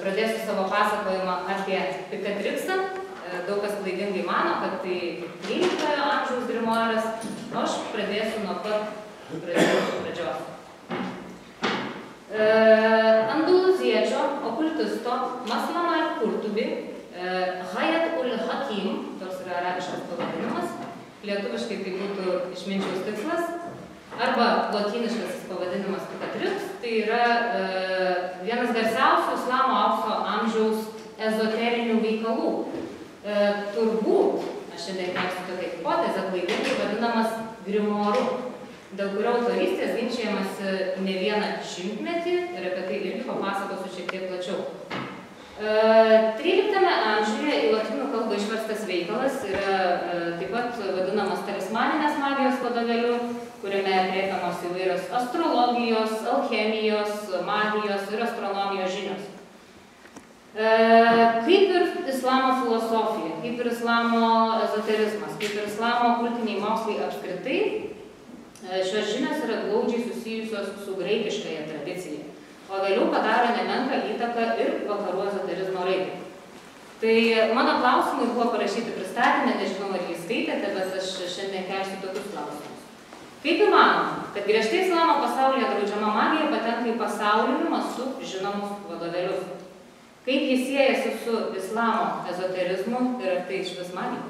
pradėsiu savo pasakojimą apie Picatrixą. Daug kas klaidingai mano, kad tai 13 amžiaus grimoaras, o aš pradėsiu nuo pat pradžios. Andaluziečio okultisto Maslama al-Kurtubi Hayat ul-Hakim, toks yra arabiškas pavadinimas, lietuviškai tai būtų išminčiaus tikslas, arba lotyniškas pavadinimas Picatrix, tai yra vienas garsiausių islamo aukso amžiaus ezoterinių veikalų. Turbūt, aš šiandien kelsiu tokią hipotezę, klaidingai vadinamas grimoru, dėl kurio autorystės ginčijamas ne vieną šimtmetį ir apie tai irgi papasakosiu šiek tiek plačiau. 13 amžiuje į lotynų kalbą išverstas veikalas yra taip pat vadinamas talismaninės magijos vadovėliu, kuriame aprėpiamos įvairios astrologijos, alchemijos, magijos ir astronomijos žinios. Kaip ir islamo filosofija, kaip ir islamo ezoterizmas, kaip ir islamo kultiniai mokslai apskritai, šios žinios yra glaudžiai susijusios su graikiškąja tradicija, o vėliau padaro nemenką įtaką ir vakarų ezoterizmo raidai. Tai mano klausimai buvo parašyti pristatymę, nežinau, ar jį skaitėte, bet aš šiandien kelsiu tokius klausimus. Kaip įmanoma, kad griežtai islamo pasaulyje draudžiama magija patenka į pasauliniu mastu žinomus vadovėlius? Kaip jis siejasi su islamo ezoterizmu ir ar tai išvis magija?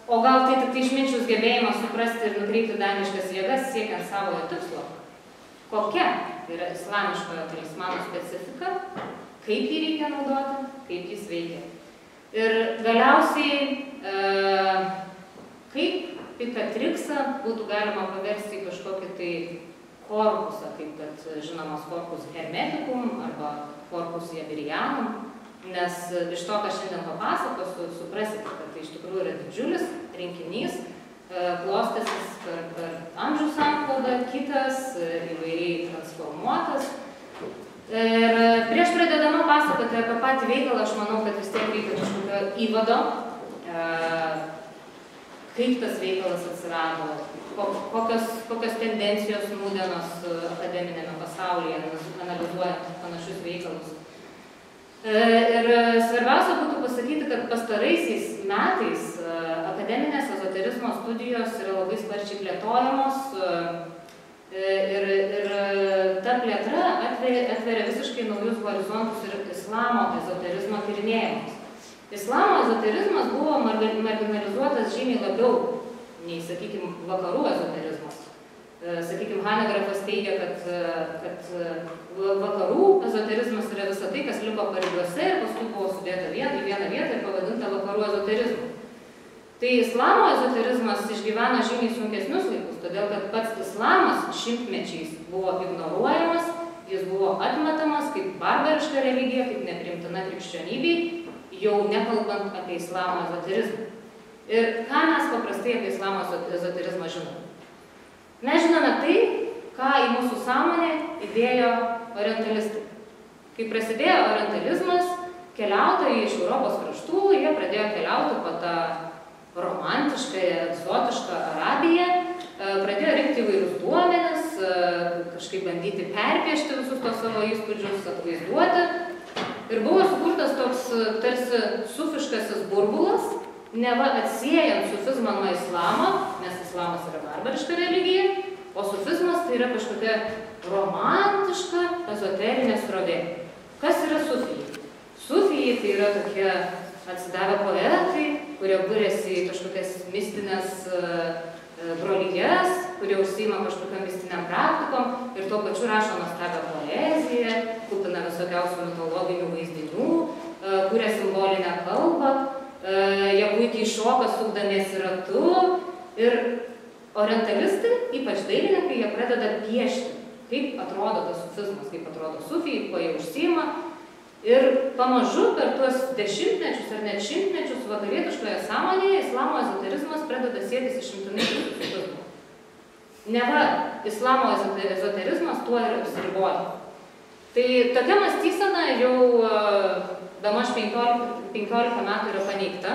O gal tai tik išminčiaus gebėjimas suprasti ir nukreipti daniškas jėgas siekiant savojo tikslo? Kokia yra islamiškojo talismano specifika, kaip jį reikia naudoti, kaip jis veikia. Ir galiausiai, kaip Picatrixą būtų galima paversti į kažkokį tai korpusą, kaip kad žinomas korpus hermeticum arba korpus jabirianum, nes iš to, ką šiandien papasakosiu, suprasite, kad tai iš tikrųjų yra didžiulis rinkinys, klostysis per amžių sanklodą, kitas, įvairiai transformuotas. Ir prieš pradėdama pasakoti apie patį veikalą, aš manau, kad vis tiek reikia kažkokio įvado, kaip tas veikalas atsirado, kokios tendencijos nūdienos akademinėme pasaulyje, analizuojant panašius veikalus. Ir svarbiausia būtų pasakyti, kad pastaraisiais metais akademinės ezoterizmo studijos yra labai sparčiai plėtojamos ir ta plėtra atveria visiškai naujus horizontus ir islamo ezoterizmo tyrinėjimus. Islamo ezoterizmas buvo marginalizuotas žymiai labiau nei, sakykime, vakarų ezoterizmas. Sakykime, Hanegrafas teigia, kad vakarų ezoterizmas yra visa tai, kas liko paribiuose ir paskui buvo sudėta į vieną vietą ir pavadinta vakarų ezoterizmu. Tai islamo ezoterizmas išgyveno žymiai sunkesnius laikus, todėl kad pats islamas šimtmečiais buvo ignoruojamas, jis buvo atmetamas kaip barbariška religija, kaip nepriimtina krikščionybei, jau nekalbant apie islamo ezoterizmą. Ir ką mes paprastai apie islamo ezoterizmą žinome? Mes žinome tai, ką į mūsų sąmonę įdėjo orientalistai. Kai prasidėjo orientalizmas, keliautojai iš Europos kraštų, jie pradėjo keliauti po tą romantišką, egzotišką Arabiją, pradėjo rinkti įvairius duomenis, kažkaip bandyti perpiešti visus tos savo įspūdžius, atvaizduoti. Ir buvo sukurtas toks tarsi sufiškasis burbulas, neva atsiejant sufizmą nuo islamo, nes islamas yra barbariška religija, o sufizmas tai yra kažkokia romantiška ezoterinė srovė. Kas yra sufijai? Sufijai tai yra tokie atsidavę poetai, kurie būrėsi į kažkokias mistinės brolijas, kurie užsiima kažkokiam mistiniam praktikom ir tuo pačiu rašo nuostabią poeziją, kupina visokiausių mitologinių vaizdinių, kuria simbolinę kalbą. Jie puikiai šoka sukdamiesi ratu ir orientalistai, ypač dailininkai, jie pradeda piešti, kaip atrodo tas sufizmas, kaip atrodo sufijai, kuo jie užsiima. Ir pamažu per tuos dešimtmečius ar net šimtmečius vakarietiškoje sąmonėje islamo ezoterizmas pradeda sėtis išimtinai su sufizmu. Neva islamo ezoterizmas tuo ir apsiriboja. Tai tokia mąstysena jau bemaž 15 metų yra paneigta.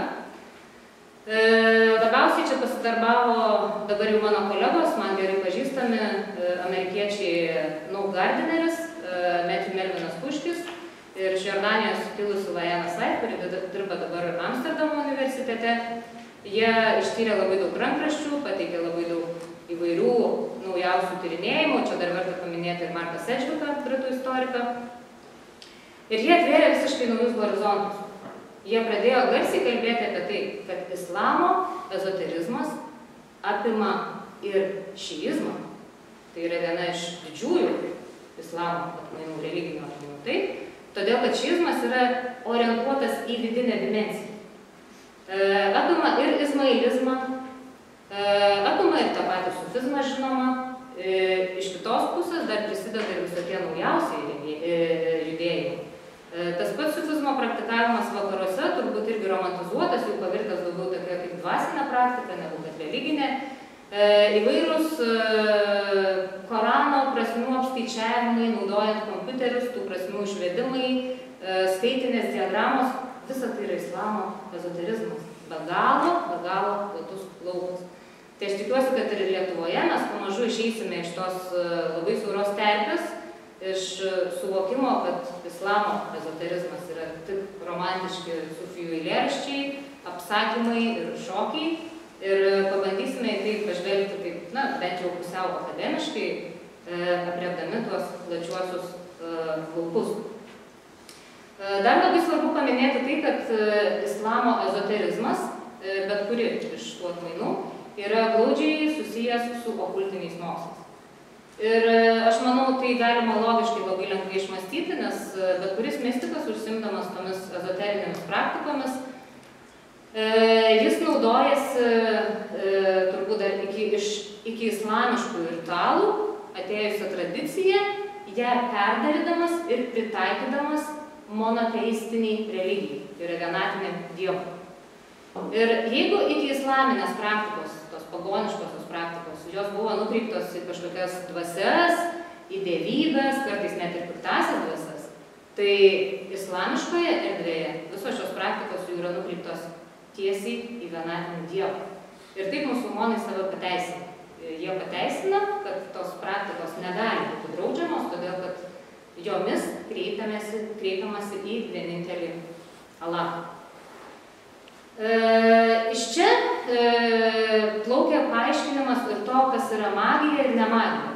Labiausiai čia pasidarbavo dabar jau mano kolegos, man gerai pažįstami amerikiečiai Noah Gardineris, Matthew Melvinas Jordanijos kilusi Lajana Said, kuri dirba dabar Amsterdamo universitete. Jie ištyrė labai daug rankraščių, pateikė labai daug įvairių naujausių tyrinėjimų. Čia dar verta paminėti ir Marką Sedgwicką, britų istoriką. Ir jie atvėrė visiškai naujus horizontus. Jie pradėjo garsiai kalbėti apie tai, kad islamo ezoterizmas apima ir šiizmą. Tai yra viena iš didžiųjų islamo atmainų, religinių atmainų. Taip, todėl, kad šiizmas yra orientuotas į vidinę dimensiją. Apima ir izmailizmą, apima ir tą patį sufizmą, žinoma. Iš kitos pusės dar prisideda ir visokie naujausiai judėjimai. Tas pats sufizmo praktikavimas vakaruose turbūt irgi romantizuotas, jau pavirtęs daugiau tokia kaip dvasinė praktika, negu kad religinė. Įvairūs Korano prasmių apskaičiavimai, naudojant kompiuterius, tų prasmių išvedimai, skaitinės diagramos, visa tai yra islamo ezoterizmas. Be galo platus laukas. Tai aš tikiuosi, kad ir Lietuvoje mes pamažu išeisime iš tos labai siauros terpės, iš suvokimo, kad islamo ezoterizmas yra tik romantiški sufijų eilėraščiai, apsakymai ir šokiai. Ir pabandysime į tai pažvelgti taip, bent jau pusiau akademiškai, aprėpdami tuos plačiuosius laukus. Dar labai svarbu paminėti tai, kad islamo ezoterizmas, bet kuri iš tų atmainų, yra glaudžiai susijęs su okultiniais mokslais. Ir aš manau, tai galima logiškai labai lengvai išmąstyti, nes bet kuris mistikas, užsiimdamas tomis ezoterinėmis praktikomis, jis naudojasi turbūt dar iki islamiškų ritualų atėjusią tradiciją, ją perdarydamas ir pritaikydamas monoteistiniai religijai, tai yra vienatiniam dievui. Ir jeigu iki islaminės praktikos, tos pagoniškosios praktikos, jos buvo nukreiptos į kažkokias dvasias, į dievybės, kartais net ir piktasias dvasias, tai islamiškoje erdvėje visos šios praktikos jau yra nukreiptos tiesiai į vienatinį dievą. Ir taip musulmonai save pateisina. Jie pateisina, kad tos praktikos negali būti draudžiamos, todėl kad jomis kreipiamasi į vienintelį Alachą. Iš čia plaukia paaiškinimas ir to, kas yra magija ir ne magija.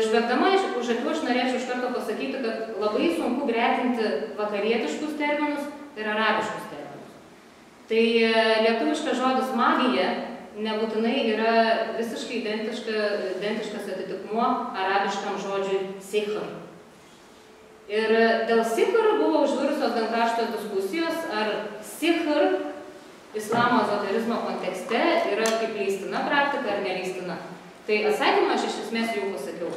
Užbėgdama už akių aš norėčiau iš karto pasakyti, kad labai sunku gretinti vakarietiškus terminus ir arabiškus terminus. Tai lietuviškas žodis magija nebūtinai yra visiškai identiškas atitikmuo arabiškam žodžiui sihr. Ir dėl sihr buvo užvirusios gan karštos diskusijos, ar sihr islamo ezoterizmo kontekste yra kaip leistina praktika ar neleistina. Tai atsakymą aš iš esmės jau pasakiau.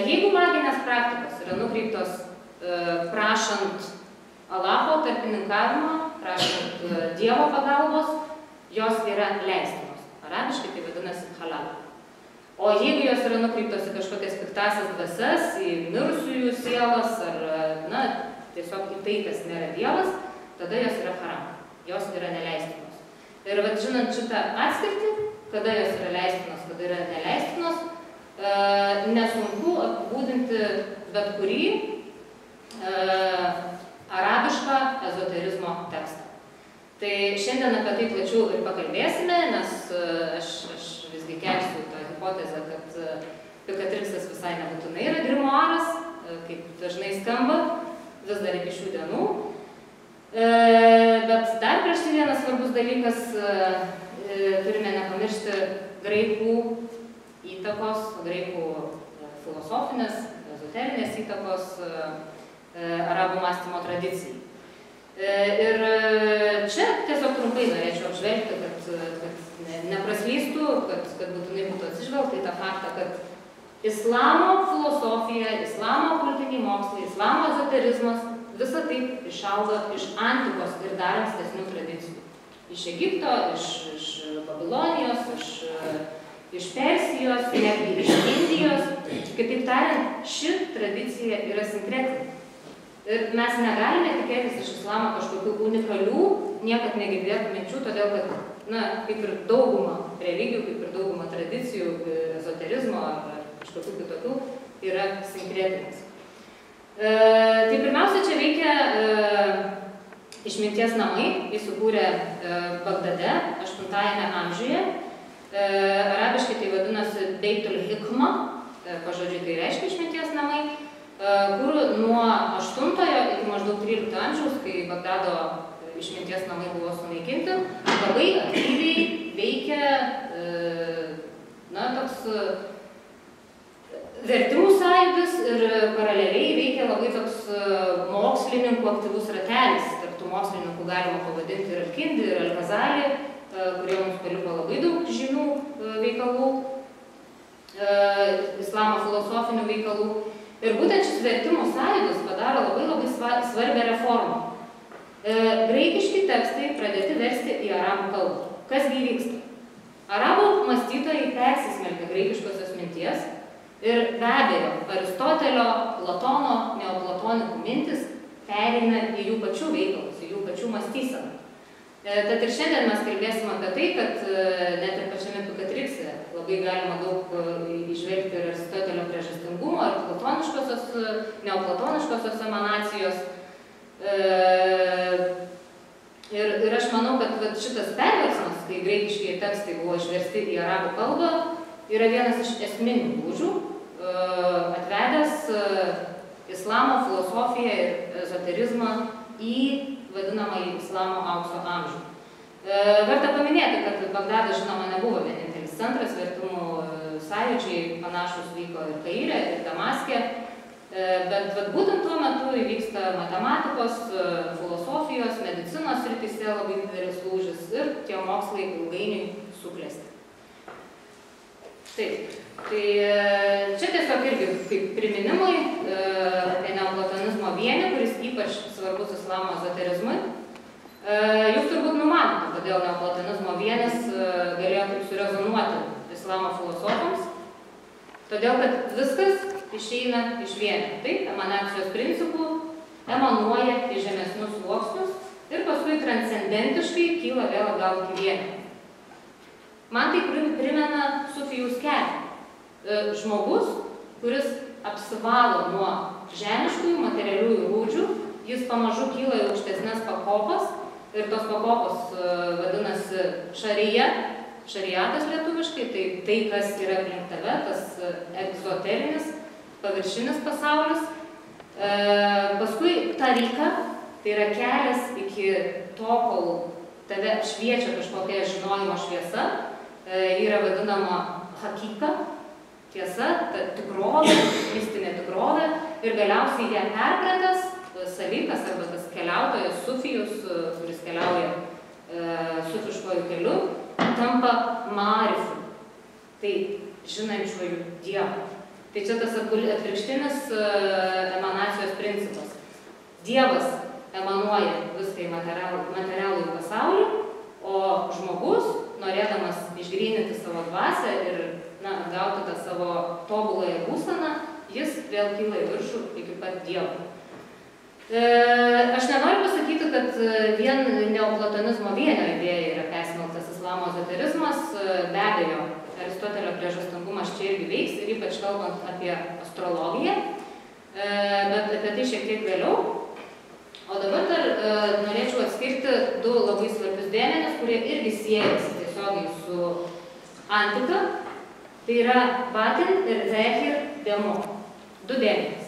Jeigu maginės praktikos yra nukreiptos prašant Alacho tarpininkavimo, prašant Dievo pagalbos, jos yra leistinos. Arabiškai tai vadinasi halal. O jeigu jos yra nukreiptos į kažkokias piktasias dvasias, į mirusiųjų sielas ar tiesiog į tai, kas nėra Dievas, tada jos yra haram. Jos yra neleistinos. Ir žinant šitą atskirtį, kada jos yra leistinos, kada yra neleistinos, nesunku apibūdinti bet kurį arabišką ezoterizmo tekstą. Tai šiandien apie tai plačiau ir pakalbėsime, nes aš visgi kelsiu tą hipotezę, kad Pikatrixas visai nebūtinai yra grimoaras, kaip dažnai skamba, vis dar iki šių dienų. Bet dar prieš tai vienas svarbus dalykas, turime nepamiršti graikų įtakos, graikų filosofinės, ezoterinės įtakos arabų mąstymo tradicijai. Ir čia tiesiog trumpai norėčiau apžvelgti, kad nepraslystų, kad būtinai būtų atsižvelgta į tą faktą, kad islamo filosofija, islamo kultiniai mokslai, islamo ezoterizmas visą tai išauga iš antikos ir dar ankstesnių tradicijų. Iš Egipto, iš Babilonijos, iš Persijos, netgi iš Indijos. Kitaip tariant, ši tradicija yra sinkretinė. Ir mes negalime tikėtis iš islamo kažkokių unikalių, niekad negirdėtų minčių, todėl kad, kaip ir dauguma religijų, kaip ir dauguma tradicijų, ezoterizmo ar kažkokių kitokių, yra sinkretinės. Tai pirmiausia, čia veikia išminties namai įsikūrė Bagdade 8 amžiuje. Arabiškai tai vadinasi Beitul Hikma, pažodžiui tai reiškia išminties namai, kur nuo 8 iki maždaug 13 amžiaus, kai Bagdado išminties namai buvo sunaikinti, labai aktyviai veikia toks vertimų sąjūdis ir paraleliai veikia labai toks mokslininkų aktyvus ratelis. Tarp tų mokslininkų galima pavadinti ir Al-Kindi, ir Al-Ghazali, kurie mums paliko labai daug žymių veikalų, islamo filosofinių veikalų. Ir būtent šis vertimų sąjūdis padaro labai svarbią reformą. Graikiški tekstai pradėti versti į arabų kalbą. Kasgi vyksta? Arabų mąstytojai persismelkia graikiškosios minties ir be abejo Aristotelio, Platono, neoplatonikų mintis pereina į jų pačių veikalus, į jų pačių mąstyseną. Tad ir šiandien mes kalbėsim apie tai, kad net ir pačiame Pikatrikse labai galima daug įžvelgti ir Aristotelio priežastingumo, ir platoniškosios, neoplatoniškosios emanacijos. Ir aš manau, kad šitas perversmas, kai graikiški tekstai buvo išversti į arabų kalbą, yra vienas iš esminių lūžių, atvedęs islamo filosofiją ir ezoterizmą į vadinamąjį islamo aukso amžių. Verta paminėti, kad Bagdadas, žinoma, nebuvo vienintelis centras, vertimų sąjūdžiai panašus vyko ir Kaire, ir Damaske, bet būtent tuo metu įvyksta matematikos, filosofijos, medicinos srityse labai didelis lūžis ir tie mokslai ilgainiui suklesti. Taip, tai čia tiesiog irgi kaip priminimai apie neoplatonizmo vienį, kuris ypač svarbus islamo ezoterizmui. Jūs turbūt numanote, kodėl neoplatonizmo vienis galėjo taip surezonuoti islamo filosofams. Todėl, kad viskas išeina iš vienio. Taip, emanacijos principų emanuoja į žemesnius sluoksnius ir paskui transcendentiškai kyla vėl atgal iki vienio. Man tai primena sufijaus kelią. Žmogus, kuris apsivalo nuo žemiškųjų materialiųjų rūdžių, jis pamažu kyla į aukštesnes pakopas ir tos pakopos vadinasi šarija, šariatas lietuviškai, tai kas yra aplink tave, tas egzoterinis, paviršinis pasaulis. Paskui tarika, tai yra kelias iki to, kol tave šviečia kažkokia žinojimo šviesa, yra vadinama hakika, tiesa, ta tikrovė, mistinė tikrovė, ir galiausiai ją perpratęs savikas arba tas keliautojas sufijus, kuris keliauja sufiškojų keliu, tampa marifu, tai žinančiuoju Dievu. Tai čia tas atvirkštinis emanacijos principas. Dievas emanuoja viską į materialų pasaulį, o žmogus, norėdamas išgryninti savo dvasią ir atgauti tą savo tobuląją būseną, jis vėl kyla į viršų iki pat Dievo. Aš nenoriu pasakyti, kad vien neoplatonizmo vienio idėja yra persmelktas islamo ezoterizmas. Be abejo, Aristotelio priežastingumas čia irgi veiks, ir ypač kalbant apie astrologiją, bet apie tai šiek tiek vėliau. O dabar dar norėčiau atskirti du labai svarbius dėmenis, kurie irgi siejasi tiesiogiai su antika. Tai yra batin ir zehir demo. Du dėmenys.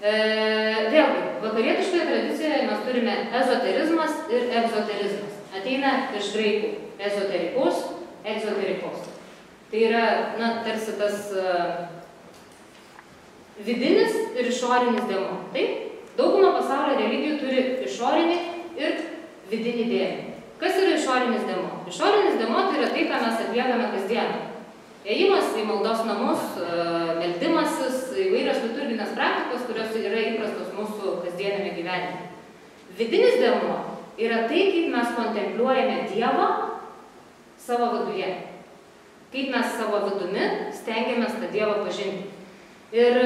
Vėlgi, vakarietiškoje tradicijoje mes turime ezoterizmas ir egzoterizmas. Ateina iš graikų ezoterikos, egzoterikos. Tai yra, tarsi tas vidinis ir išorinis demo. Taip? Dauguma pasaulio religijų turi išorinį ir vidinį dėmenį. Kas yra išorinis demo? Išorinis demo tai yra tai, ką mes atliekame kasdieną. Ėjimas į maldos namus, meldimasis, įvairios liturginės praktikos, kurios yra įprastos mūsų kasdienėme gyvenime. Vidinis demo yra tai, kaip mes kontempliuojame Dievą savo viduje. Kaip mes savo vidumi stengiamės tą Dievą pažinti. Ir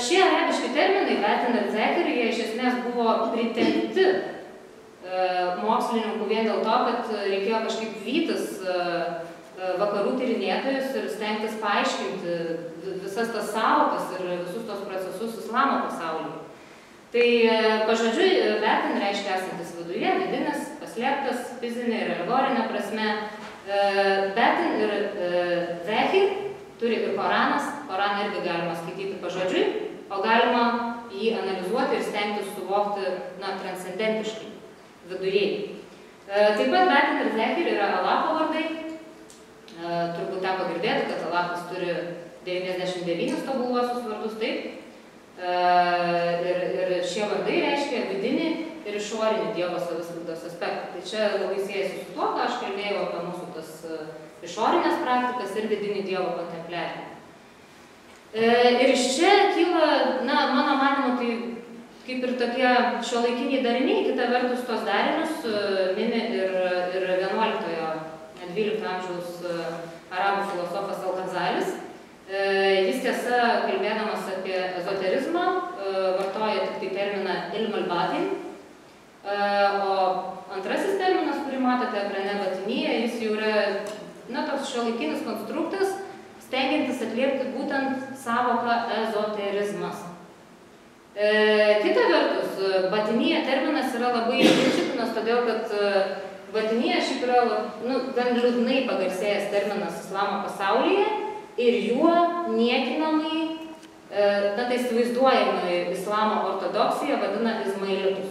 šie arabiški terminai, batin ir zehir, jie iš esmės buvo pritempti mokslininkų vien dėl to, kad reikėjo kažkaip vytis vakarų tyrinėtojus ir stengtis paaiškinti visas tas sąvokas ir visus tos procesus islamo pasaulyje. Tai pažodžiui, betin reiškia esantis viduje, vidinis, paslėptas, fizinė ir alegorinė prasme. Betin ir zehir turi ir Koranas, Koraną irgi galima skaityti pažodžiui, o galima jį analizuoti ir stengtis suvokti, transcendentiškai, viduriai. Taip pat betin ir zehir yra Alacho vardai. Turbūt teko girdėti, kad Alachas turi 99 tobuluosius vardus, taip. Ir šie vardai reiškia vidinį ir išorinį Dievo savisaugos aspektą. Tai čia labai siejasi su tuo, ką aš kalbėjau apie mūsų tas išorinės praktikas ir vidinį Dievo kontempliavimą. Ir iš čia kyla, mano manymu, tai kaip ir tokie šiuolaikiniai dariniai, kita vertus tos darinius mini ir 11-12 amžiaus arabų filosofas Al-Ghazalis. Jis tiesa, kalbėdamas apie ezoterizmą, vartoja tik tai terminą ilm al-batin, o antrasis terminas, kurį matote ekrane batinyje, jis jau yra toks šiuolaikinis konstruktas, stengiantis atliepti būtent savoką ezoterizmas. Kita vertus, batinyje terminas yra labai ginčytinas, todėl kad batinyje šiaip yra gan liūdnai pagarsėjęs terminas islamo pasaulyje, ir juo niekinamai, tai įsivaizduojamai islamo ortodoksija vadina izmailitus.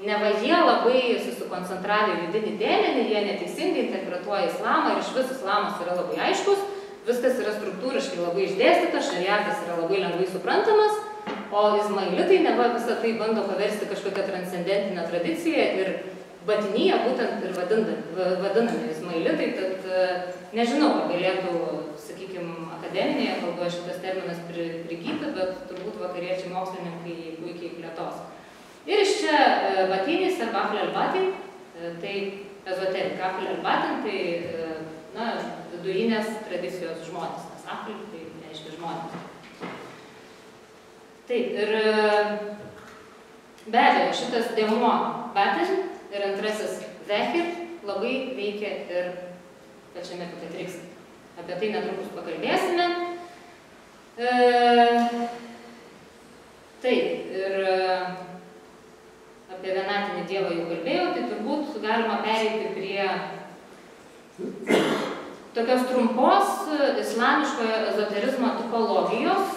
Neva jie labai susikoncentravę į vidinį dėmenį, jie neteisingai interpretuoja islamą ir iš vis islamas yra labai aiškus, viskas yra struktūriškai labai išdėstyta, šariatas yra labai lengvai suprantamas, o izmailitai neva visą tai bando paversti kažkokią transcendentinę tradiciją ir batinyje būtent ir vadinami izmailitai, tad nežinau, ar galėtų, sakykime, akademinėje kalboje šitas terminas prigyti, bet turbūt vakariečiai mokslininkai puikiai plėtos. Ir iš čia batinis arba ahl al-batin, tai ezoterik, ahl al-batin, tai vidurinės tradicijos žmonės, nes ahl tai reiškia žmonės. Taip, ir be abejo, šitas dėmuo batin ir antrasis zehir labai veikia ir pačiame Pikatrikse. Apie tai netrukus pakalbėsime. Taip, ir apie vienatinį Dievą jau kalbėjau, tai turbūt galima pereiti prie tokios trumpos islamiškojo ezoterizmo tipologijos,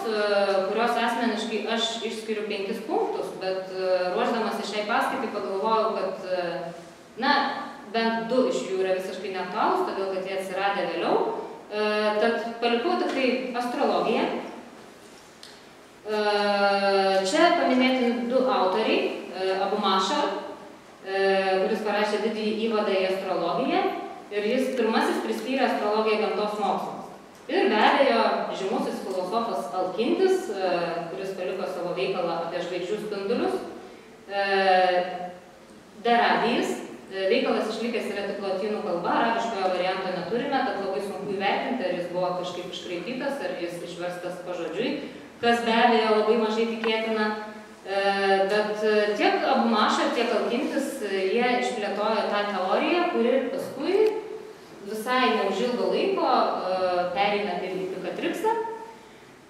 kurios asmeniškai aš išskiriu 5 punktus, bet ruošdamasi šiai paskaitai pagalvojau, kad bent 2 iš jų yra visiškai neaktualūs, todėl kad jie atsiradę vėliau. Tad palikau tik tai astrologiją. Čia paminėti 2 autoriai, Abu Mashar, kuris parašė didįjį įvadą į astrologiją, ir jis pirmasis priskyrė astrologiją gamtos mokslams. Ir be abejo, žymusis filosofas Al-Kindis, kuris paliko savo veikalą apie žvaigždžių spindulius, Daradijis. Veikalas išlikęs yra tik lotynų kalba, arabiškojo varianto neturime, tad labai sunku įvertinti, ar jis buvo kažkaip iškraipytas, ar jis išverstas pažodžiui, kas be abejo labai mažai tikėtina. Bet tiek Abu Mashar, tiek Al-Kindis, jie išplėtojo tą teoriją, kuri paskui visai neužilgo laiko pereina ir į Pikatriksą.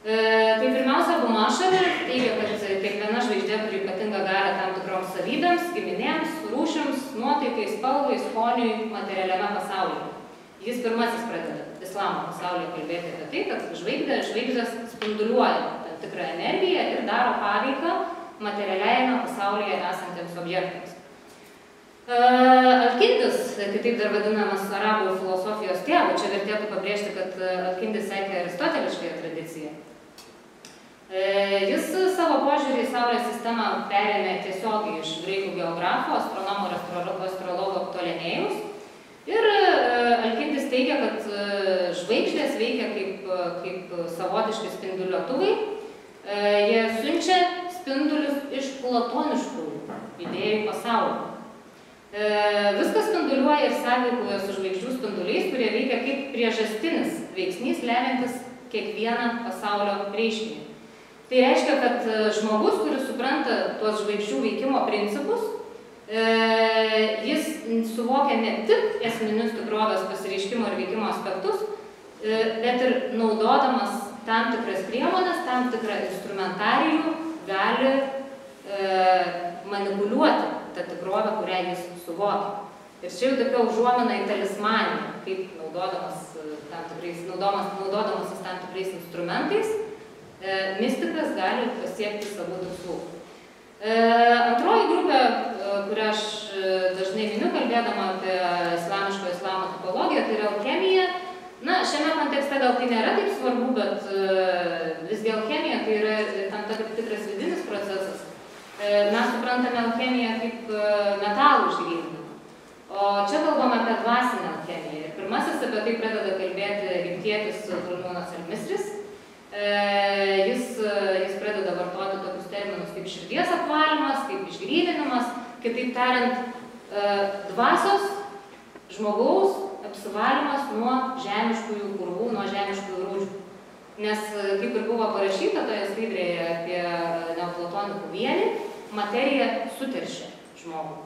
Tai pirmiausia, Abu Mashar teigia, kad kiekviena žvaigždė turi ypatingą galią tam tikroms savybėms, giminėms, rūšims, nuotaikai, spalvai, skoniui, materialiame pasaulyje. Jis pirmasis pradeda islamo pasaulyje kalbėti apie tai, kad žvaigždės spinduliuoja tam tikrą energiją ir daro paveiką materialiajame pasaulyje esantiems objektams. Al-Kindis, kitaip dar vadinamas arabų filosofijos tėvu, čia vertėtų pabrėžti, kad Al-Kindis sekė aristoteliškąją tradiciją. Jis savo požiūrį į Saulės sistemą perėmė tiesiogiai iš graikų geografo, astronomo ir astrologo Ptolemėjaus. Ir Al-Kindis teigia, kad žvaigždės veikia kaip savotiški spinduliuotuvai. Jie siunčia spindulius iš platoniškų idėjų pasaulio. Viskas spinduliuoja ir sąveikuoja su žvaigždžių spinduliais, kurie veikia kaip priežastinis veiksnys, lemiantis kiekvieną pasaulio reiškinį. Tai reiškia, kad žmogus, kuris supranta tuos žvaigždžių veikimo principus, jis suvokia ne tik esminius tikrovės pasireiškimo ir veikimo aspektus, bet ir naudodamas tam tikras priemonės, tam tikrą instrumentarijų gali manipuliuoti tą tikrovę, kurią jis suvokia. Ir čia jau tokia užuomina į talismaniją, kaip naudodamasis tam tikrais instrumentais, mistikas gali pasiekti savų tikslų. Antroji grupė, kurią aš dažnai miniu, kalbėdama apie islamo tipologiją, tai yra alchemija. Na, šiame kontekste gal tai nėra taip svarbu, bet visgi alchemija tai yra tam tikras vidinis procesas. Mes suprantame alchemiją kaip metalų išgryninimą. O čia kalbame apie dvasinę alchemiją. Ir pirmasis apie tai pradeda kalbėti egiptietis Brunūnas Elmisris. Jis pradeda vartoti tokius terminus kaip širdies apvalymas, kaip išgryninimas, kitaip tariant, dvasios žmogaus apsivalymas nuo žemiškųjų purvų, nuo žemiškųjų rūdžių. Nes, kaip ir buvo parašyta toje skaidrėje apie neoplatonikų vienį, materija suteršia žmogų.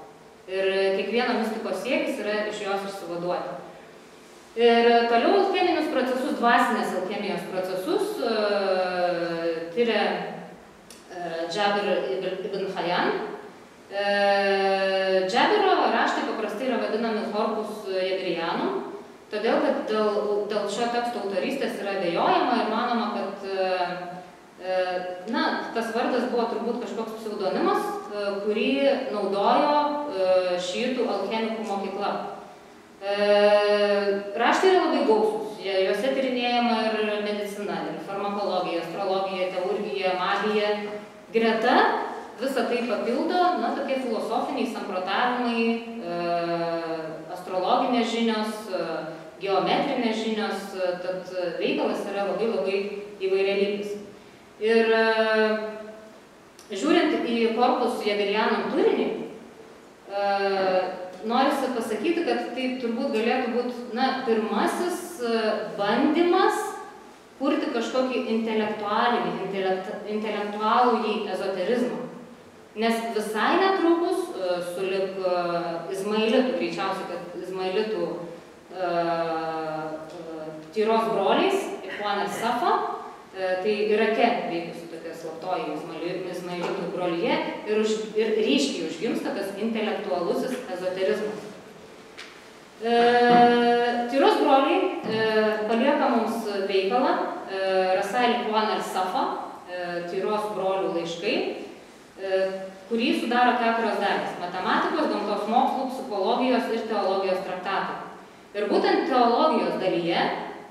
Ir kiekvieno mistikos siekis yra iš jos išsivaduoti. Ir toliau alcheminius procesus, dvasinės alchemijos procesus tyria Džabir ibn Hayyan. Džabiro raštai paprastai yra vadinami Corpus Jadrianum, todėl kad dėl šio teksto autorystės yra abejojama ir manoma, kad tas vardas buvo turbūt kažkoks pseudonimas, kurį naudojo šiitų alchemikų mokykla. Raštai yra labai gausūs, juose tyrinėjama ir medicina, ir farmakologija, astrologija, teurgija, magija. Greta visą tai papildo, tokie filosofiniai samprotavimai, astrologinės žinios, geometrinės žinios, tad veikalas yra labai įvairialypis. Ir žiūrint į Corpus Jadrianum turinį, norisi pasakyti, kad tai turbūt galėtų būti pirmasis bandymas kurti kažkokį intelektualų ezoterizmą. Nes visai netrukus, sulig izmailitų, greičiausiai, kad izmailitų Tyros broliais, Ikhwan al-Safa, tai Irake veikusi tokia slaptoji izmailitų brolyje ir ryškiai užgimsta tas intelektualusis ezoterizmas. Tyros broliai palieka mums veikalą Rasail Ikhwan al-Safa, Tyros brolių laiškai, kurį sudaro 4 dalys – matematikos, gamtos mokslų, psichologijos ir teologijos traktatai. Ir būtent teologijos dalyje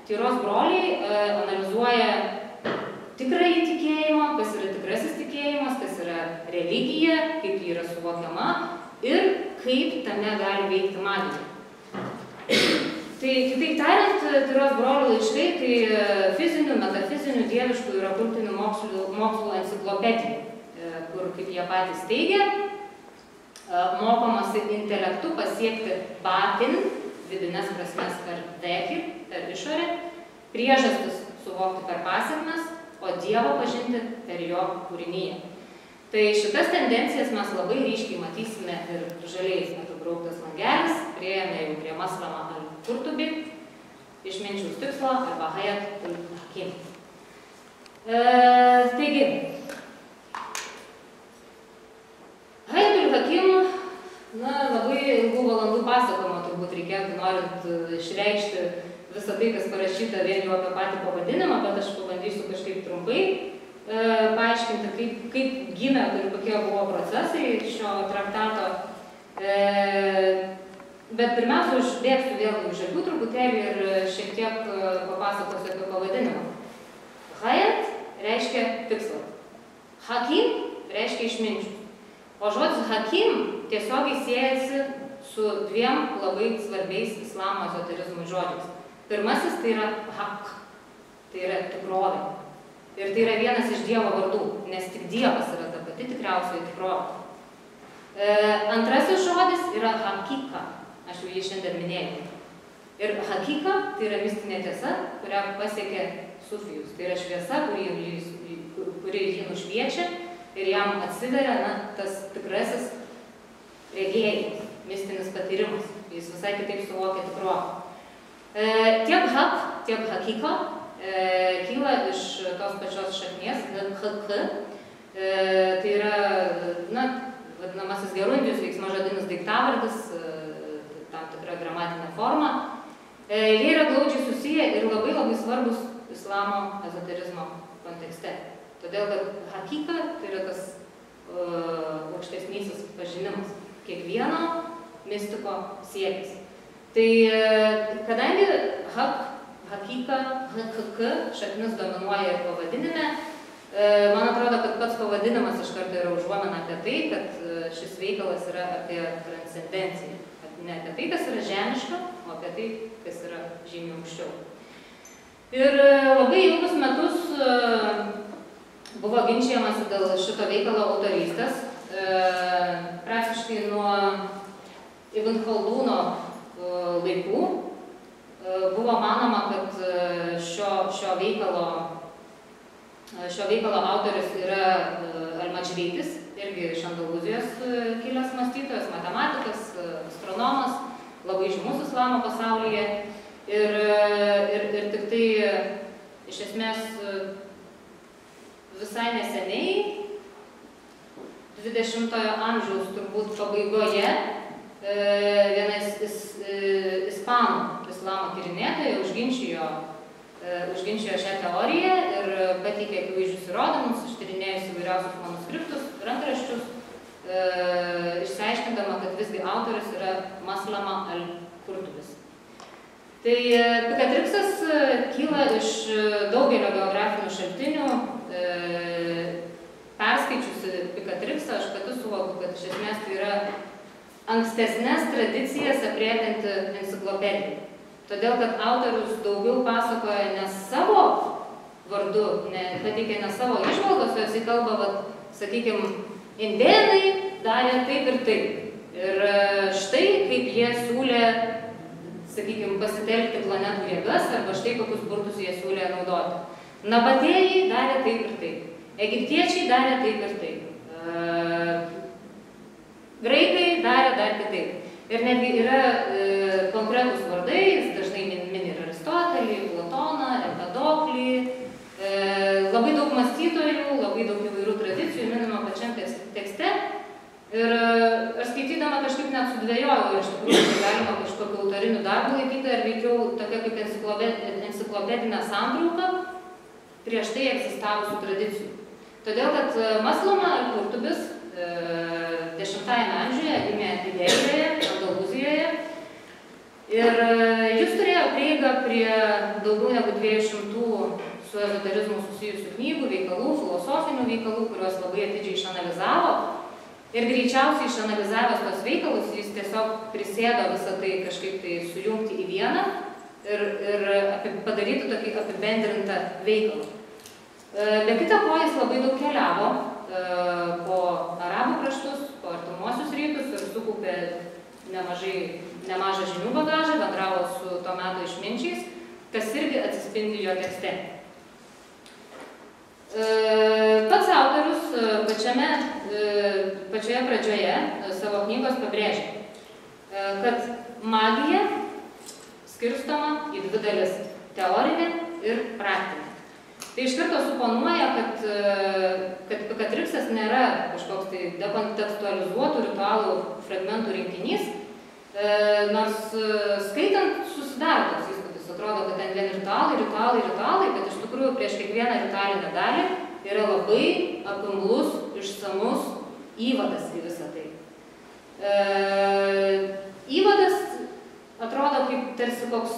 Tyros broliai analizuoja tikrąjį tikėjimą, kas yra tikrasis tikėjimas, kas yra religija, kaip ji yra suvokiama ir kaip tame gali veikti magija. Tai kitaip tariant, Tyros brolių laiškai tai fizinių, metafizinių, dieviškų ir okultinių mokslų enciklopedija, kur, kaip jie patys teigia, mokomasi intelektu pasiekti batin, vidinės prasmes per dekir, per išorę, priežastis suvokti per pasekmes, o Dievo pažinti per jo kūrinyje. Tai šitas tendencijas mes labai ryškiai matysime ir žaliais apibrauktas langelis, priėjome jau prie Maslama al-Qurtubi, išminčiaus tikslo arba Hayat al-Hakim. Taigi, Hayat al-Hakim, labai ilgų valandų pasakojimo turbūt reikėtų, norint išreikšti visą tai, kas parašyta vien jau apie patį pavadinimą, bet aš pabandysiu kažkaip trumpai paaiškinti, kaip gimė ir kokie buvo procesai šio traktato. Bet pirmiausia, užbėgsiu vėl už akių truputėlį ir šiek tiek papasakosiu apie pavadinimą. Hayat reiškia tikslą. Hakim reiškia išminčių. O žodis hakim tiesiogiai siejasi su 2 labai svarbiais islamo ezoterizmų žodžiais. Pirmasis tai yra hak, tai yra tikrovė. Ir tai yra vienas iš Dievo vardų, nes tik Dievas yra ta pati tikriausiai tikrovė. Antrasis žodis yra hakika, aš jau jį šiandien minėjau. Ir hakika tai yra mistinė tiesa, kurią pasiekė sufijus. Tai yra šviesa, kuri jį nušviečia ir jam atsiveria tas tikrasis regėjimas, mistinis patyrimas. Jis visai kitaip suvokia tikrovę. Tiek hak, tiek hakika kyla iš tos pačios šaknies, hk, Tai yra, vadinamasis gerundijos veiksmažodinis daiktavardis, tam tikra gramatinė forma. Jie yra glaudžiai susiję ir labai svarbus islamo ezoterizmo kontekste. Todėl, kad hakika tai yra tas aukštesnysis pažinimas, kiekvieno mistiko siekis. Tai kadangi hakika, HKK šaknis dominuoja ir pavadinime, man atrodo, kad pats pavadinimas iš karto yra užuomina apie tai, kad šis veikalas yra apie transcendenciją. Ne apie tai, kas yra žemiška, o apie tai, kas yra žymiai aukščiau. Ir labai ilgus metus buvo ginčijamasi dėl šito veikalo autorystės. Praktiškai nuo Ibn Khaldūno laikų buvo manoma, kad šio veikalo autorius yra Al-Madžvytis, irgi iš Andalūzijos kilęs mąstytojas, matematikas, astronomas, labai žymus islamo pasaulyje. Ir tik tai iš esmės visai neseniai, 20-ojo amžiaus turbūt pabaigoje, vienas ispanų islamo tyrinėtojai užginčijo šią teoriją ir pateikė akivaizdžius įrodymus, ištyrinėjus įvairiausius manuskriptus, rankraščius, išsiaiškindama, kad visgi autorius yra Maslama al-Kurtubis. Tai Pikatrixas kyla iš daugelio geografinių šaltinių. Perskaičiusi Pikatrixą, aš pati suvokiu, kad iš esmės tai yra ankstesnės tradicijas aprėpianti enciklopedija. Todėl, kad autorius daugiau pasakoja ne savo vardu, pateikia ne savo išvalgos, o jisai kalba, sakykime, indėnai darė taip ir taip. Ir štai, kaip jie siūlė, sakykime, pasitelkti planetų jėgas, arba štai kokius burtus jie siūlė naudoti. Nabatėjai darė taip ir taip. Egiptiečiai darė taip ir taip. Graikai darė dar kitaip. Ir netgi yra konkretus vardai, jis dažnai mini ir Aristotelį, Platoną, Empedoklį, labai daug mąstytojų, labai daug įvairių tradicijų minima pačiam tekste. Ir aš skaitydama kažkaip net sudvejojau, iš tikrųjų, tai galima kažkokiu autoriniu darbu laikyti, ar veikiau tokia kaip enciklopedinė santrauka prieš tai egzistavusių tradicijų. Todėl, kad Maslama al-Kurtubis 10-ame amžiuje gimė Iberijoje, Andalūzijoje, ir jis turėjo prieigą prie daugiau negu 200 su ezoterizmu susijusių knygų, veikalų, filosofinių veikalų, kuriuos labai atidžiai išanalizavo. Ir greičiausiai išanalizavęs tos veikalus, jis tiesiog prisėdo visą tai kažkaip tai sujungti į vieną ir padaryti tokį apibendrintą veikalą. Be kita ko, jis labai daug keliavo po arabų kraštus, po artimuosius rytus ir sukaupė nemažą žinių bagažą, bendravo su to meto išminčiais, kas irgi atsispindi jo tekste. Pats autorius pačioje pradžioje savo knygos pabrėžė, kad magija skirstoma į dvi dalis – teorinė ir praktinė. Tai iš karto suponuoja, kad Pikatrixas nėra kažkoks tai dekontekstualizuotų ritualų fragmentų rinkinys, nors skaitant susidaro toks įspūdis, atrodo, kad ten vien ritualai, bet iš tikrųjų prieš kiekvieną ritualinę dalį yra labai apimlus, išsamus įvadas į visą tai. Įvadas atrodo kaip tarsi koks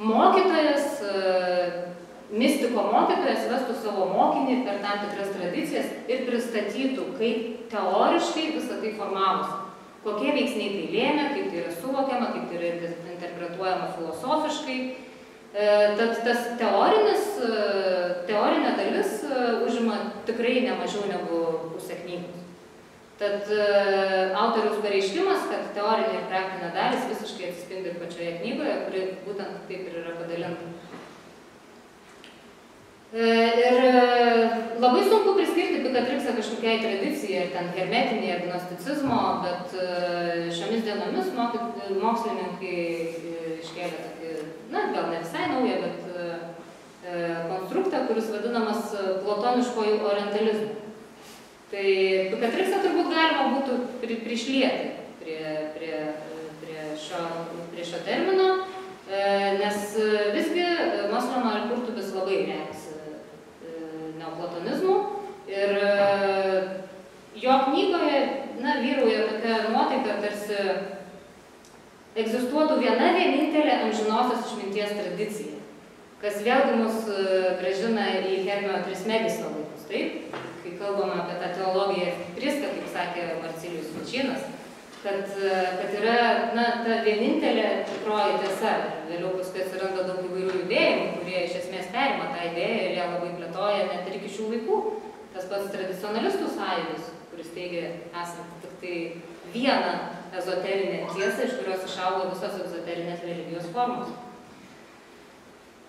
mokytojas, mistiko mokytojas vestų savo mokinį per tam tikras tradicijas ir pristatytų, kaip teoriškai visą tai formavosi. Kokie veiksniai tai lėmė, kaip tai yra suvokiama, kaip tai yra interpretuojama filosofiškai. Tad tas teorinė dalis užima tikrai nemažiau negu pusę knygos. Tad autoriaus pareiškimas, kad teorinė ir praktinė dalis visiškai atsispindi ir pačioje knygoje, kuri būtent taip ir yra padalinta. Ir labai sunku priskirti Pikatrixą kažkokiai tradicijai, ar ten hermetinį agnosticizmo, bet šiomis dienomis mokslininkai iškėlė tokį, gal ne visai naują, bet konstruktą, kuris vadinamas platoniškojų orientalizmu. Tai pikatriksą turbūt galima būtų prišlieti prie šio termino, nes visgi Maslama ir Kurtubis labai remiasi neoplatonizmu ir jo knygoje vyrauja tokia nuotaika, tarsi egzistuotų viena vienintelė amžinosios išminties tradicija, kas vėlgi mus grąžina į Hermio Trismegisto laikus, taip? Kai kalbame apie tą teologiją Kriską, kaip sakė Marcilijus Fučinas, kad yra ta vienintelė tikroji tiesa. Vėliau paskui atsiranda daug įvairių judėjimų, kurie iš esmės perima tą idėją ir ją labai plėtoja net ir iki šių laikų. Tas pats tradicionalistų sąjūdis, kuris teigia esant tik tai vieną ezoterinę tiesą, iš kurios išaugo visos ezoterinės religijos formos.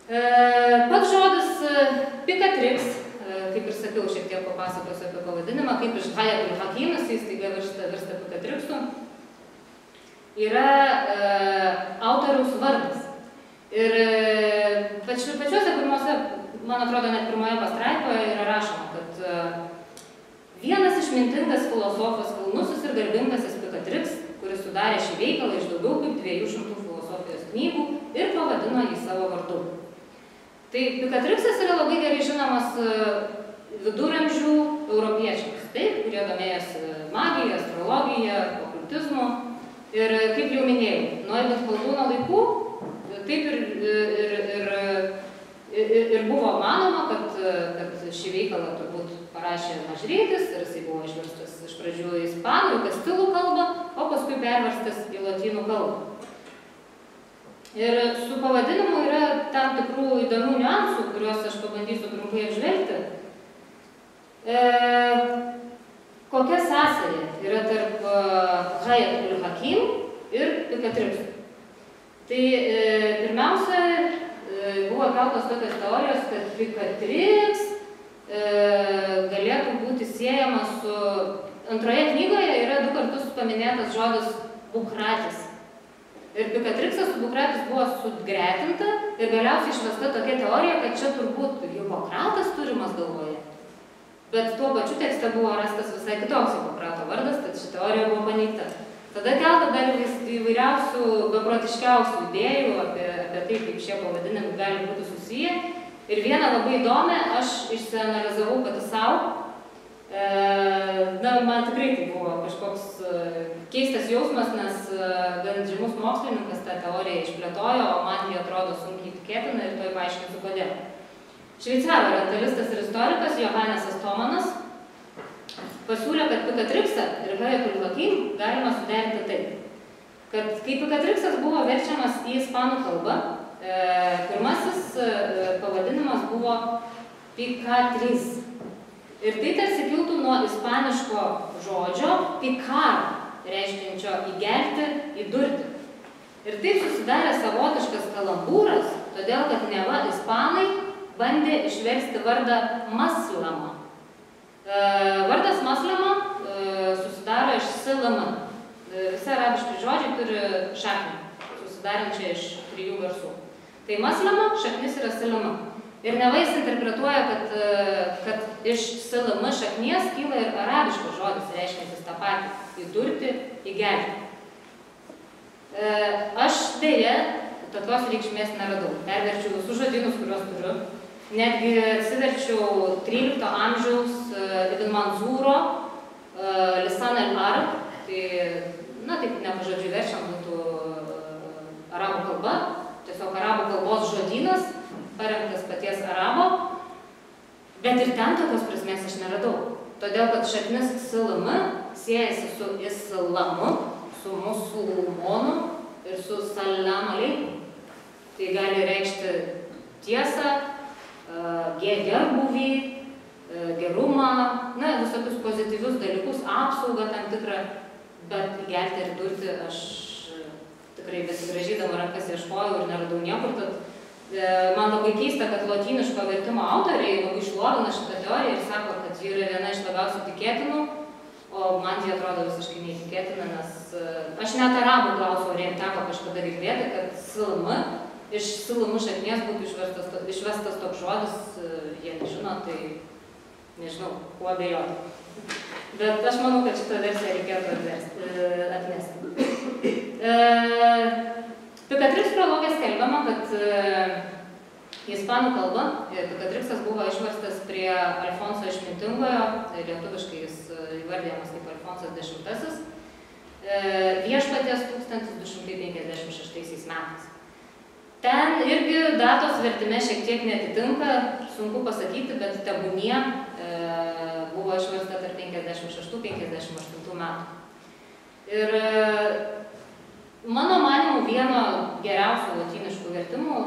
Pats žodis pikatriks, kaip ir sakiau, šiek tiek papasakosiu apie pavadinimą, kaip iš Hayatul Hakimas, jis taiga virsta pikatriksu, yra autoriaus vardas. Ir pačiuose pirmuose, man atrodo, net pirmoje pastraipoje yra rašoma, kad vienas išmintingas filosofas kilnusis ir garbingasis pikatriks, kuris sudarė šį veikalą iš daugiau kaip 200 filosofijos knygų ir pavadino jį savo vardu. Tai pikatriksas yra labai gerai žinomas viduramžių europiečiams, taip, kurie domėjosi magija, astrologija, okultizmu. Ir kaip jau minėjau, nuo Ibn Chaldūno laikų taip ir buvo manoma, kad šį veikalą turbūt parašė Mažreitis ir jisai buvo išverstas iš pradžių į ispanų, į kastilų kalbą, o paskui perverstas į lotynų kalbą. Ir su pavadinimu yra tam tikrų įdomių niuansų, kuriuos aš pabandysiu trumpai apžvelgti. Kokia sąsaja yra tarp Hayatul Hakim ir pikatriksų? Tai pirmiausia, buvo keltos tokios teorijos, kad pikatriks galėtų būti siejamas su... Antroje knygoje yra 2 kartus paminėtas žodis Bukratis. Ir pikatriksas su Bukratis buvo sugretinta ir galiausiai išvesta tokia teorija, kad čia turbūt Hipokratas turimas galvoje. Bet tuo pačiu tekste buvo rastas visai kitoks Hipokrato vardas, tad ši teorija buvo paneigta. Tada kelta dar įvairiausių beprotiškiausių idėjų apie tai, kaip šie pavadinimai gali būti susiję. Ir vieną labai įdomią aš išsianalizavau pati savo. Man tikrai tai buvo kažkoks keistas jausmas, nes gan žymus mokslininkas tą teoriją išplėtojo, o man jie atrodo sunkiai tikėtina ir tuoj paaiškinsiu kodėl. Šveicarų orientalistas ir istorikas Johannesas Tomanas pasiūlė, kad pikatriksą ir Hayatul Hakim galima suderinti taip, kad kai pikatriksas buvo verčiamas į ispanų kalbą, pirmasis pavadinimas buvo pikatris. Ir tai tarsi kiltų nuo ispaniško žodžio picar, reiškiančio įgelti, įdurti. Ir taip susidarė savotiškas kalambūras, todėl kad neva ispanai bandė išversti vardą Maslama. Vardas Maslama susidaro iš silama. Visi arabiški žodžiai turi šaknį, susidarančią iš 3 garsų. Tai Maslama šaknis yra silama. Ir neva jis interpretuoja, kad iš silama šaknies kyla ir arabiškas žodis, reiškiantis tą patį – įdurti, įgelti. Aš dėja tokios reikšmės neradau. Perverčiau visus žodynus, kuriuos turiu. Netgi atsiverčiau 13 amžiaus Ibn Manzūro Lisan al-Arab. Tai, taip nepažodžiui verčiant būtų arabų kalba. Tiesiog arabų kalbos žodynas, parengtas paties arabo, bet ir ten tokios prasmės aš neradau. Todėl, kad šaknis silama siejasi su islamu, su musulmonu ir su salam aleikum. Tai gali reikšti tiesą, gerbūvį, gerumą, visokius pozityvius dalykus, apsaugą tam tikrą, bet įgelti ir durti aš tikrai besigražydama rankas ieškojau ir neradau niekur, tad man labai keista, kad lotyniško vertimo autoriai labai šlovina šitą teoriją ir sako, kad ji yra viena iš labiausiai tikėtinų, o man tai atrodo visiškai neįtikėtina, nes aš net arabų klausiau, ar jiem teko kažkada girdėti, kad silama iš silamų šaknies būtų išvestas toks žodis, jie nežino, tai nežinau, kuo abejoti. Bet aš manau, kad šitą versiją reikėtų atmesti. Picatrix prologė skelbiama, kad į ispanų kalbą Picatrixas buvo išverstas prie Alfonso Išmintingojo, lietuviškai jis įvardyjamas kaip Alfonsas X, viešpaties 1256 metais. Ten irgi datos vertime šiek tiek netitinka, sunku pasakyti, bet tebūnie buvo išversta tarp 56-58 metų. Ir mano manymu vieno geriausių lotyniškų vertimų,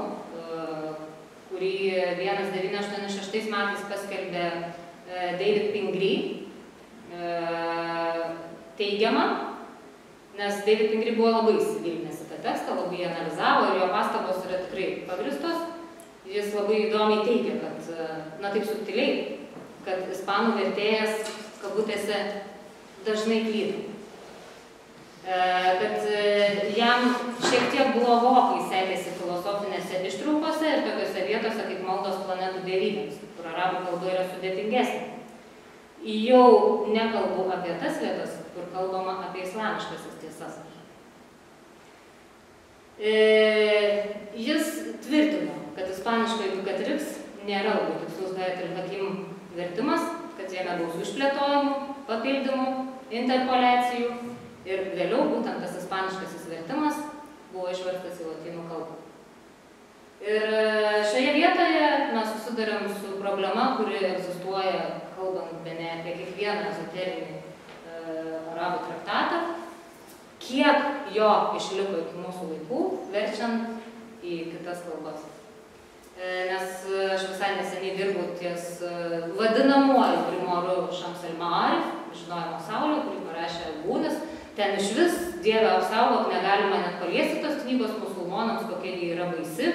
kurį 1986 metais paskelbė David Pingree, teigiama, nes David Pingree buvo labai įsigilinęs į tą tekstą, labai jį analizavo ir jo pastabos yra tikrai pagristos. Jis labai įdomiai teigia, kad, na taip subtiliai, kad ispanų vertėjas, kabutėse, dažnai klydo. Kad jam šiek tiek blogokai sekėsi filosofinėse ištraukose ir tokiose vietose kaip maldos planetų dievybėms, kur arabų kalba yra sudėtingesnė. Jau nekalbu apie tas vietas, kur kalbama apie islamiškasis tiesas. Jis tvirtino, kad ispaniškai Picatrix nėra labai tikslus Hayat al-Hakim vertimas, kad jame gausu išplėtojimų, papildymų, interpoliacijų ir vėliau būtent tas ispaniškasis vertimas buvo išverstas į lotynų kalbą. Ir šioje vietoje mes susiduriam su problema, kuri egzistuoja, kalbant bene apie kiekvieną ezoterinį arabų traktatą, kiek jo išliko iki mūsų laikų, verčiant į kitas kalbas. Nes aš visai neseniai dirbau ties vadinamuoju grimoru Šams al-Ma'arif, žinojimo saulė, kurį parašė Al-Bunis. Ten iš vis, Dieve apsaugok, negalima net paliesti tos knygos musulmonams, kokie jie yra baisi.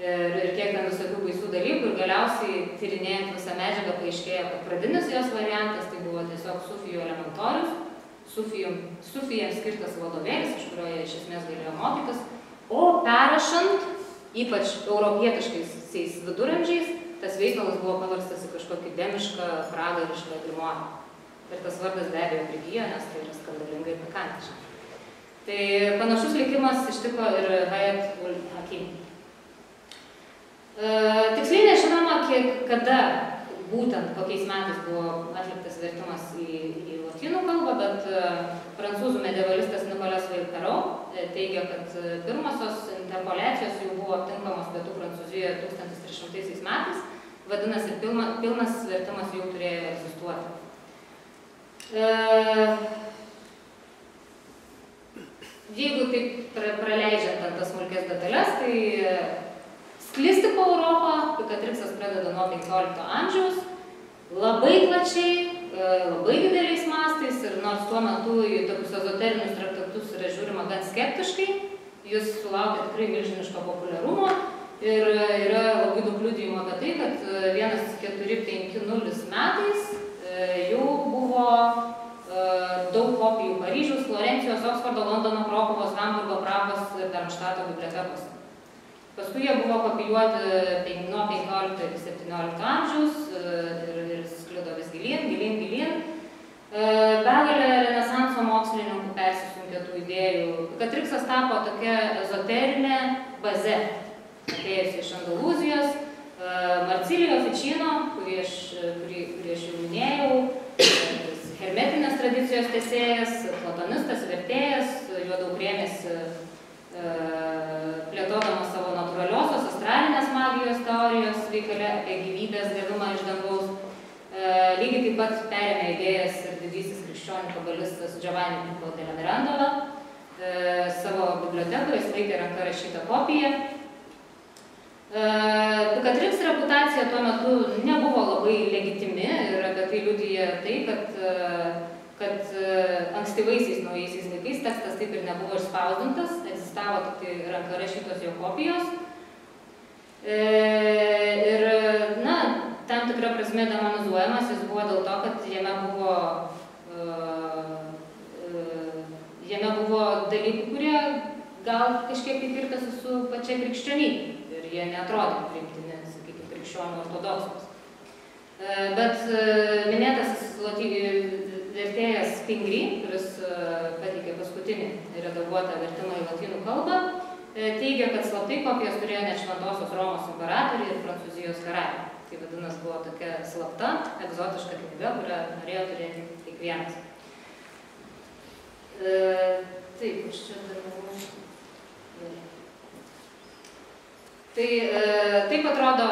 Ir kiek ten visokių baisių dalykų. Ir galiausiai tyrinėjant visą medžiagą paaiškėjo, kad pradinis jos variantas tai buvo tiesiog sufijų elementorius, sufijams skirtas vadovėlis, iš kurio jie iš esmės galėjo mokytis. O perrašant, ypač europietiškais viduramžiais, tas veikalas buvo paverstas į kažkokį demišką, pragarišką grimoarą. Ir tas vardas be abejo prigijo, nes tai yra skandalingai pikantiška. Tai panašus likimas ištiko ir Hayat al-Hakim. Tiksliai nežinoma, kada būtent kokiais metais buvo atliktas vertimas į lotynų kalbą, bet prancūzų medievalistas Nicolas Vailparot teigia, kad pirmosios interpoliacijos jau buvo aptinkamos Pietų Prancūzijoje 1300 metais, vadinasi, pilnas vertimas jau turėjo egzistuoti. Jeigu taip praleidžiant ant tas smulkės detalės, tai sklisti po Europą Picatrixas pradeda nuo 15 amžiaus, labai plačiai, labai dideliais mastais ir nors tuo metu į tokius ezoterinius traktatus yra žiūrima gan skeptiškai, jis sulaukia tikrai milžiniško populiarumo ir yra labai daug liudijimų apie tai, kad 1450 metais jau buvo daug kopijų Paryžiaus, Florencijos, Oksfordo, Londono, Krokuvos, Hamburgo, Prahos ir Darmštato bibliotekose. Paskui jie buvo kopijuoti nuo 15 iki 17 amžiaus ir sklido vis gilyn. Begalė renesanso mokslininkų persisunkė tų idėjų. Picatrixas tapo tokia ezoterinė baze, atėjusi iš Andalūzijos, Marcilijo Ficino, kurį aš jau minėjau, hermetinės tradicijos tęsėjas, platonistas, vertėjas, juo daug rėmėsi plėtodamas savo natūraliosios astralinės magijos teorijos veikale apie gyvybės gavimą iš dangaus. Lygiai taip pat perėmė idėjas ir didysis krikščionių kabalistas Giovanni Pico della Mirandola. Savo bibliotekoje jis laikė ranka rašytą kopiją. Picatrix reputacija tuo metu nebuvo labai legitimi ir apie tai liudija tai, kad ankstyvaisiais naujaisiais laikais tekstas taip ir nebuvo išspausdintas, egzistavo tik tai ranka rašytos jo kopijos. Ir, na, tam tikra prasme demonizuojamas jis buvo dėl to, kad jame buvo dalykų, kurie gal kažkiek įkirtasi su pačia krikščionybė. Ir jie neatrodė priimtini, sakykime, krikščionių ortodoksams. Bet minėtasis vertėjas Pingree, kuris pateikė paskutinį redaguotą vertimą į lotynų kalbą, teigia, kad slaptai kopijas turėjo net Šventosios Romos imperatoriai ir Prancūzijos karaliai. Tai vadinasi, buvo tokia slapta, egzotiška knyga, kurią norėjo turėti kiekvienas. Taip, aš čia darau. Tai taip atrodo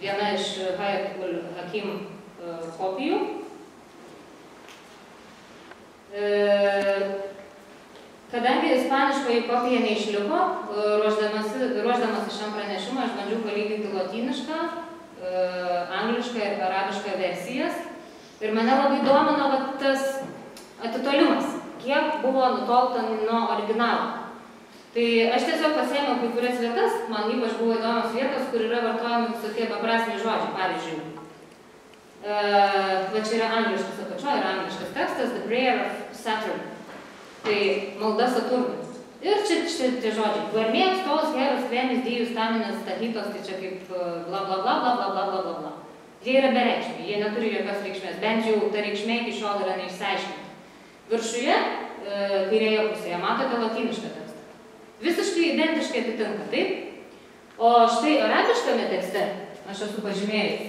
viena iš Hayat ul Hakim kopijų. Kadangi ispaniškoji kopija neišliko, ruoždamas šiam pranešimą, aš bandžiau palyginti lotynišką, anglišką ir arabišką versijas. Ir mane labai domino tas atitolimas, kiek buvo nutolta nuo originalo. Tai aš tiesiog pasėmiau kai kurias vietas, man ypač buvo įdomios vietos, kur yra vartojami visokie beprasmiai žodžiai. Pavyzdžiui, va čia yra angliškas apačioje, yra angliškas tekstas, The Prayer of Saturn. Tai malda Saturnui. Ir čia tie žodžiai. Guermėks tos heros kvemis dijus taminas statytos, tai čia kaip bla bla bla bla bla bla bla bla bla. Jie yra bereikšmiai, jie neturi jokios reikšmės, bent jau ta reikšmė iki šiol yra neišsiaiškinta. Viršuje, kairėje pusėje, matote lotynišką tekstą. Visiškai identiškai atitinka, taip? O štai arabiškame tekste, aš esu pažymėjęs.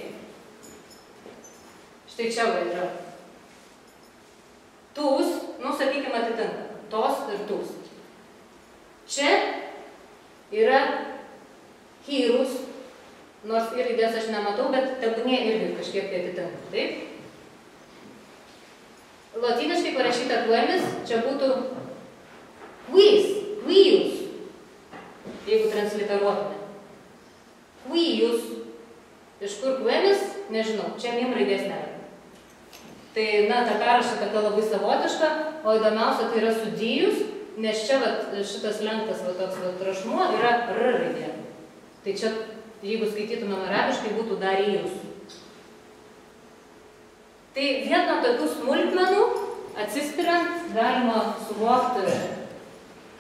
Štai čia yra. Tūs, sakykime, atitinka. Tos ir tūs. Čia yra hyrus, nors ir raidės aš nematau, bet tebūnie irgi kažkiek tai atitinka, taip? Lotyniškai parašyta kvemis, čia būtų quis, quius, jeigu transliteruotume. Quius, iš kur kvemis, nežinau, čia mim raidės nėra. Tai, ta perraša tokia labai savotiška, o įdomiausia tai yra sudijus, nes čia šitas lenktas toks rašmuo yra r raidė. Tai čia, jeigu skaitytumėm arabiškai, būtų darijus. Tai vien nuo tokių smulkmenų, atsispiriant, galima suvokti,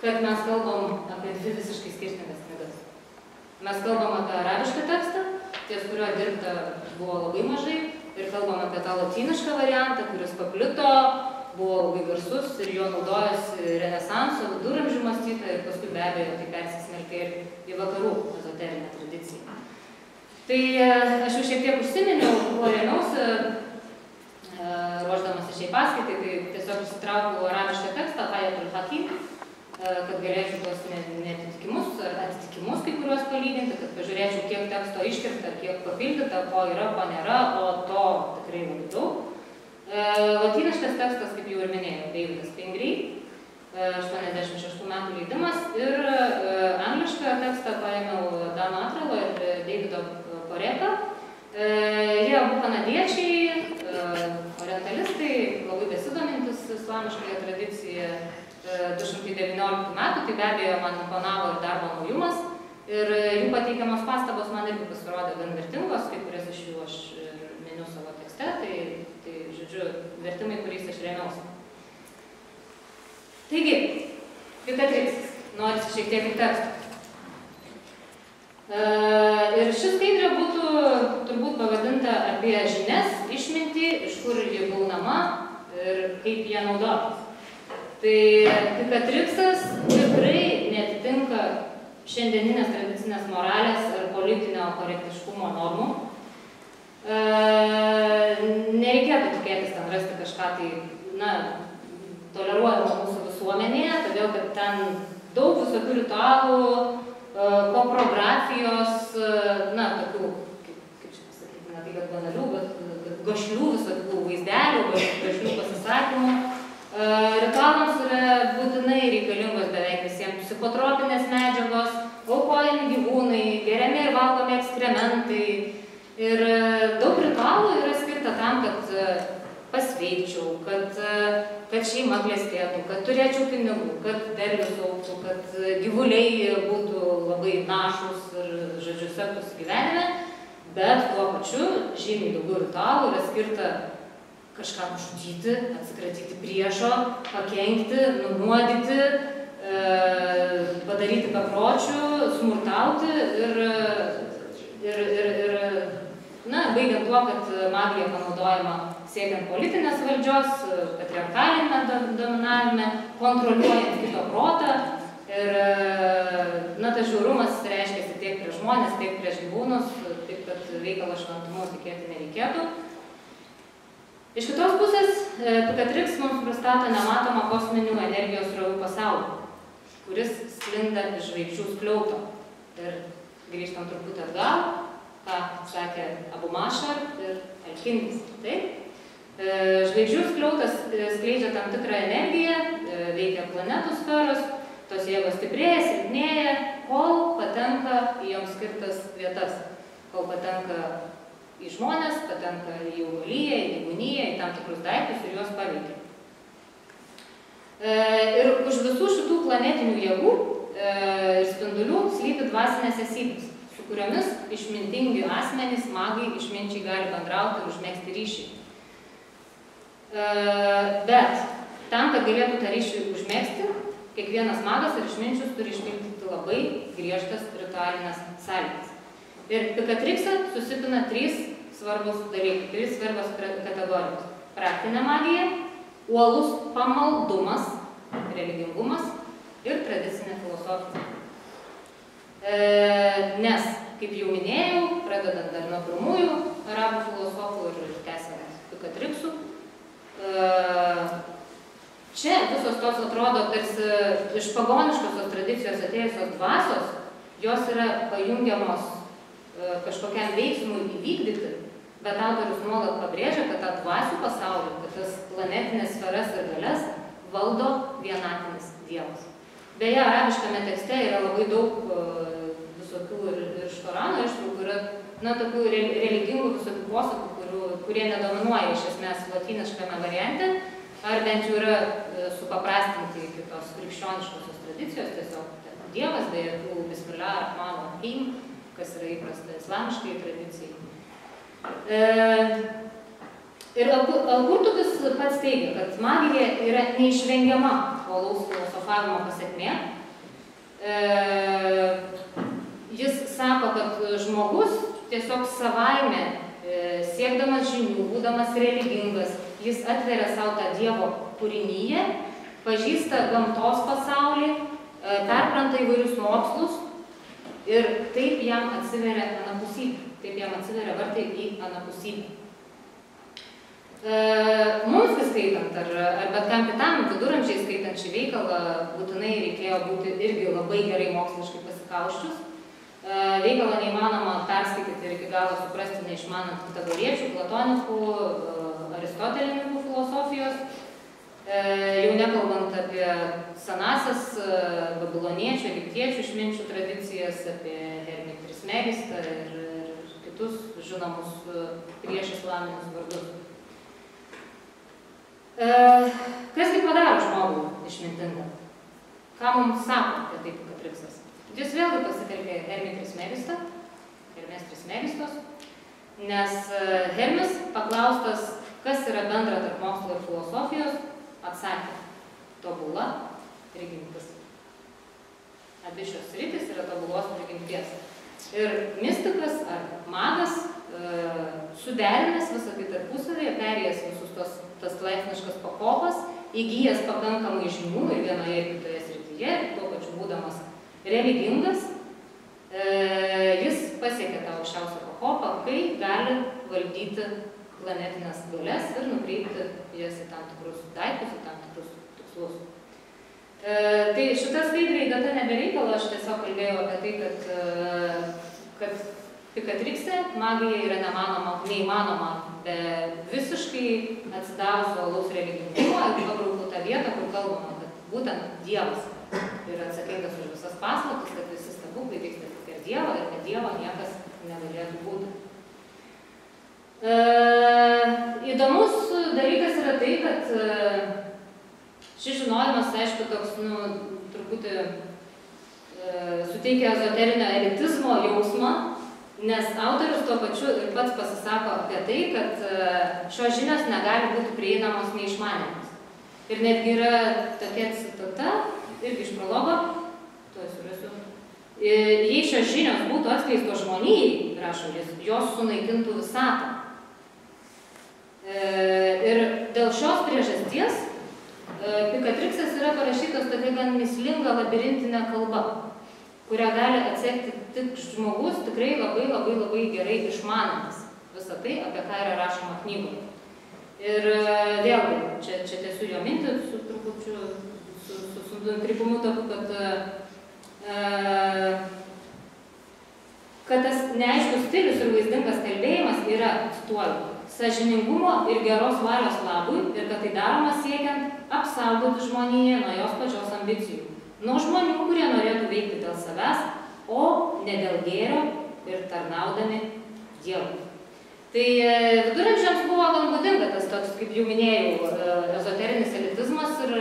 kad mes kalbam apie dvi visiškai skirtingas knygas. Mes kalbam apie arabišką tekstą, ties kurio dirbta buvo labai mažai, ir kalbam apie tą lotynišką variantą, kuris paplito, buvo labai garsus ir jo naudojosi Renesanso, viduramžių mąstyta ir paskui be abejo tai persismelkė ir į vakarų ezoterinę tradiciją. Tai aš jau šiek tiek užsiminiau, kuo rėmiausi, ruoždamasi šiai paskaitai, tai tiesiog įsitraukiau arabišką tekstą, Hayat ul Hakim, kad galėčiau tuos neatitikimus ar atitikimus kai kuriuos palyginti, kad pažiūrėčiau, kiek teksto iškirpta, kiek papildyta, ko yra, ko nėra, o to tikrai labai daug. Lotyniškas tekstas, kaip jau ir minėjau, Davidas Pingree, 86 metų leidimas, ir anglišką tekstą paėmiau Dano Atralo ir Davido Poreka. Jie abu kanadiečiai, orientalistai, labai besidomintis islamiškąją tradiciją 219 metų, tai be abejo man imponavo ir darbo naujumas, ir jų pateikiamos pastabos man irgi pasirodė gan vertingos, kai kurias iš jų aš miniu savo tekste, tai žodžiu, vertimai, kuriais aš rėmiausi. Taigi, Vitatrixis, norisi šiek tiek į tekstą. Ir ši skaidrė būtų turbūt pavadinta apie žinias, išmintį, iš kur ji gaunama ir kaip ją naudotis. Tai Vitatrixas tikrai neatitinka šiandieninės tradicinės moralės ar politinio korektiškumo normų. Nereikėtų tikėtis ten rasti kažką tai, toleruojama mūsų visuomenėje, todėl kad ten daug visokių ritualų, koprografijos, tokių, kaip čia pasakyti, ne tai, kad banalių, bet gašlių visokių vaizdelių, gašlių pasisakymų. Ritualams yra būtinai reikalingos beveik visiems psichotropinės medžiagos, aukojami gyvūnai, geriami ir valgomi ekskrementai. Ir daug ritualų yra skirta tam, kad pasveikčiau, kad šeima klestėtų, kad turėčiau pinigų, kad derlius augtų, kad gyvuliai būtų labai našūs ir, žodžiu, sektųsi gyvenime, bet tuo pačiu žymiai daugiau ritualų yra skirta kažką nužudyti, atsikratyti priešo, pakenkti, nunuodyti, padaryti bepročių, smurtauti ir baigiant tuo, kad magija panaudojama siekiant politinės valdžios, patriarchalinėme dominavime, kontroliuojant kito protą. Ir tas žiaurumas reiškiasi tiek prieš žmonės, tiek prieš gyvūnus, taip kad veikalo šventumu tikėti nereikėtų. Iš kitos pusės, Picatrix mums pristato nematomą kosminių energijos srovių pasaulį, kuris sklinda iš žvaigždžių skliauto. Ir grįžtam truputį atgal, ką sakė Abu Mashar ir Alkinis. Žvaigždžių skliautas skleidžia tam tikrą energiją, veikia planetų sferos, tos jėgos stiprėja, silpnėja, kol patenka į joms skirtas vietas, kol patenka į žmonės, patenka į augaliją, į gyvūniją, į tam tikrus daiktus ir juos paveikia. Ir už visų šitų planetinių jėgų ir spindulių slypi dvasinės esybės, su kuriomis išmintingi asmenys, magai, išminčiai gali bendrauti ir užmegzti ryšį. Bet tam, kad galėtų tą ryšį užmegzti, kiekvienas magas ir išminčius turi išpildyti labai griežtas ritualinės sąlygas. Ir Picatrix'e susipina trys svarbus dalykai, trys svarbios kategorijos. Praktinė magija, uolus pamaldumas, religingumas ir tradicinė filosofija. Nes, kaip jau minėjau, pradedant dar nuo pirmųjų arabų filosofų ir tęsiant Picatrix'u, čia visos tos atrodo tarsi iš pagoniškosios tradicijos atėjusios dvasios, jos yra pajungiamos kažkokiam veiksmui įvykdyti, bet autorius nuolat pabrėžia, kad tą dvasių pasaulį, kad tas planetinės sferas ir galias valdo vienatinis Dievas. Beje, arabiškame tekste yra labai daug visokių ir iš Korano ištraukų, yra tokių religingų visokių posakų, kurie nedominuoja iš esmės lotyniškame variante, ar bent jau yra supaprastinti kitos krikščioniškosios tradicijos, tiesiog Dievas, be jokių Bismillah, Rahman, Rahim, kas yra įprasta islamiškai tradicijai. Ir Al-Qurtubis pats teigia, kad magija yra neišvengiama uolaus filosofavimo pasekmė. Jis sako, kad žmogus tiesiog savaime, siekdamas žinių, būdamas religingas, jis atveria savo tą Dievo kūrinyje, pažįsta gamtos pasaulį, perpranta įvairius mokslus ir taip jam atsiveria anapusybė, taip jam atsiveria vartai į anapusybę. Mums skaitant, ar bet kam kitam viduramžiai skaitant šį veikalą, būtinai reikėjo būti irgi labai gerai moksliškai pasikauščius. Veikalą neįmanoma perskaityti ir iki galo suprasti neišmanant pitagoriečių, platonikų, aristotelininkų filosofijos, jau nekalbant apie senasias babiloniečių, egiptiečių išminčių tradicijas, apie Hermį Trismegistą ir kitus žinomus prieš islaminius vardus. Kasgi padaro žmogų išmintingą? Ką mums sako apie tai Picatrix'as? Jis vėlgi pasitelkė Hermį Trismegistą, Hermės Trismegistos, nes Hermis paklaustas, kas yra bendra tarp mokslo ir filosofijos, atsakė tobula prigimtis. Abi šios sritys yra tobulos prigimties. Ir mistikas ar magas, suderinęs visą tai tarpusavėje, perėjęs visus tas laipsniškas pakopas, įgyjęs pakankamai žinių ir vienoje ir kitoje srityje, ir tuo pačiu būdamas religingas, jis pasiekė tą aukščiausią pakopą, kai gali valdyti planetinės galias ir nukreipti jas į tam tikrus daiktus, į tam tikrus tikslus. Tai šita skaidrė įdata nebereikalo, aš tiesiog kalbėjau apie tai, kad Picatrix'e magija yra neįmanoma be visiškai atsidavusio uolaus religingumo ir pabraukų tą vietą, kur kalbama, kad būtent Dievas yra atsakingas už visas paslaptis, kad visi stebuklai vyksta tik per Dievą ir kad Dievo niekas negalėtų būti. Įdomus dalykas yra tai, kad šis žinojimas, aišku, toks, truputį suteikia ezoterinio elitizmo jausmą, nes autorius tuo pačiu ir pats pasisako apie tai, kad šios žinios negali būti prieinamos neišmanėmis. Ir netgi yra tokia citata, irgi iš prologo, tuoj surasiu, jei šios žinios būtų atskleistos žmonijai, rašo jis, jos sunaikintų visatą. Ir dėl šios priežasties Pikatrixas yra parašytas tokia gan mįslinga labirintinė kalba, kurią gali atsekti tik žmogus tikrai labai gerai išmanantis visą tai, apie ką yra rašoma knygoje. Ir vėlgi, čia tiesiu jo mintį su trupučiu, su nukrypimu tokiu, kad tas neaiškus stilius ir vaizdingas kalbėjimas yra, cituoju, sąžiningumo ir geros valios labui ir kad tai daroma siekiant apsaugoti žmoniją nuo jos pačios ambicijų. Nuo žmonių, kurie norėtų veikti dėl savęs, o ne dėl gėrio ir tarnaudami Dievui. Tai viduramžiams buvo gan būdinga tas toks, kaip jau minėjau, ezoterinis elitizmas ir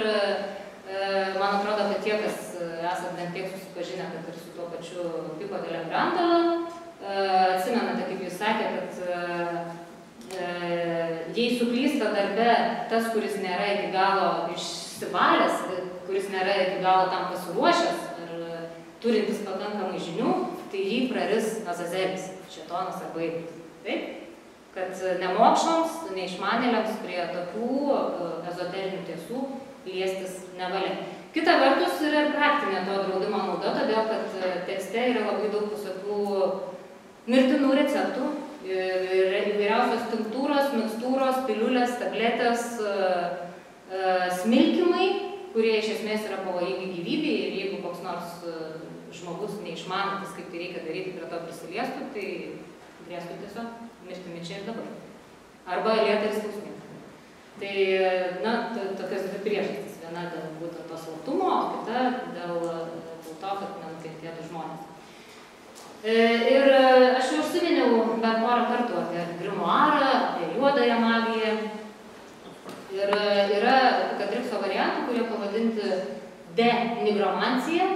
man atrodo, kad tie, kas esat bent tiek susipažinę, kad ir su tuo pačiu Pico delle Mirandola, atsimenate, kaip jūs sakė, kad jei suklysta darbe tas, kuris nėra iki galo išsivalęs, kuris nėra iki galo tam pasiruošęs ar turintis pakankamai žinių, tai jį praris Azazelis, šėtonas arba Iblis. Taip? Kad nemokšams, neišmanėliams prie tokių ezoterinių tiesų liestis nevalia. Kita vertus yra praktinė to draudimo nauda, todėl kad tekste yra labai daug visokių mirtinų receptų, įvairiausios tinktūros, mikstūros, piliulės, tabletės, smilkimai, kurie iš esmės yra pavojingi gyvybei ir jeigu koks nors žmogus neišmanantis, kaip tai reikia daryti, prie to prisiliestų, tai grėstų tiesiog mirtimi čia ir dabar. Arba lieta ir skausminga. Tai, na, tokios dvi priežastys. Viena dėl būtų to saltumo, o kita dėl to, kad nenukentėtų žmonės. Ir aš jau užsiminiau bent porą kartų apie grimoarą, apie juodąją magiją. Ir yra Pikatrixo variantų, kurie pavadinti denigromancija.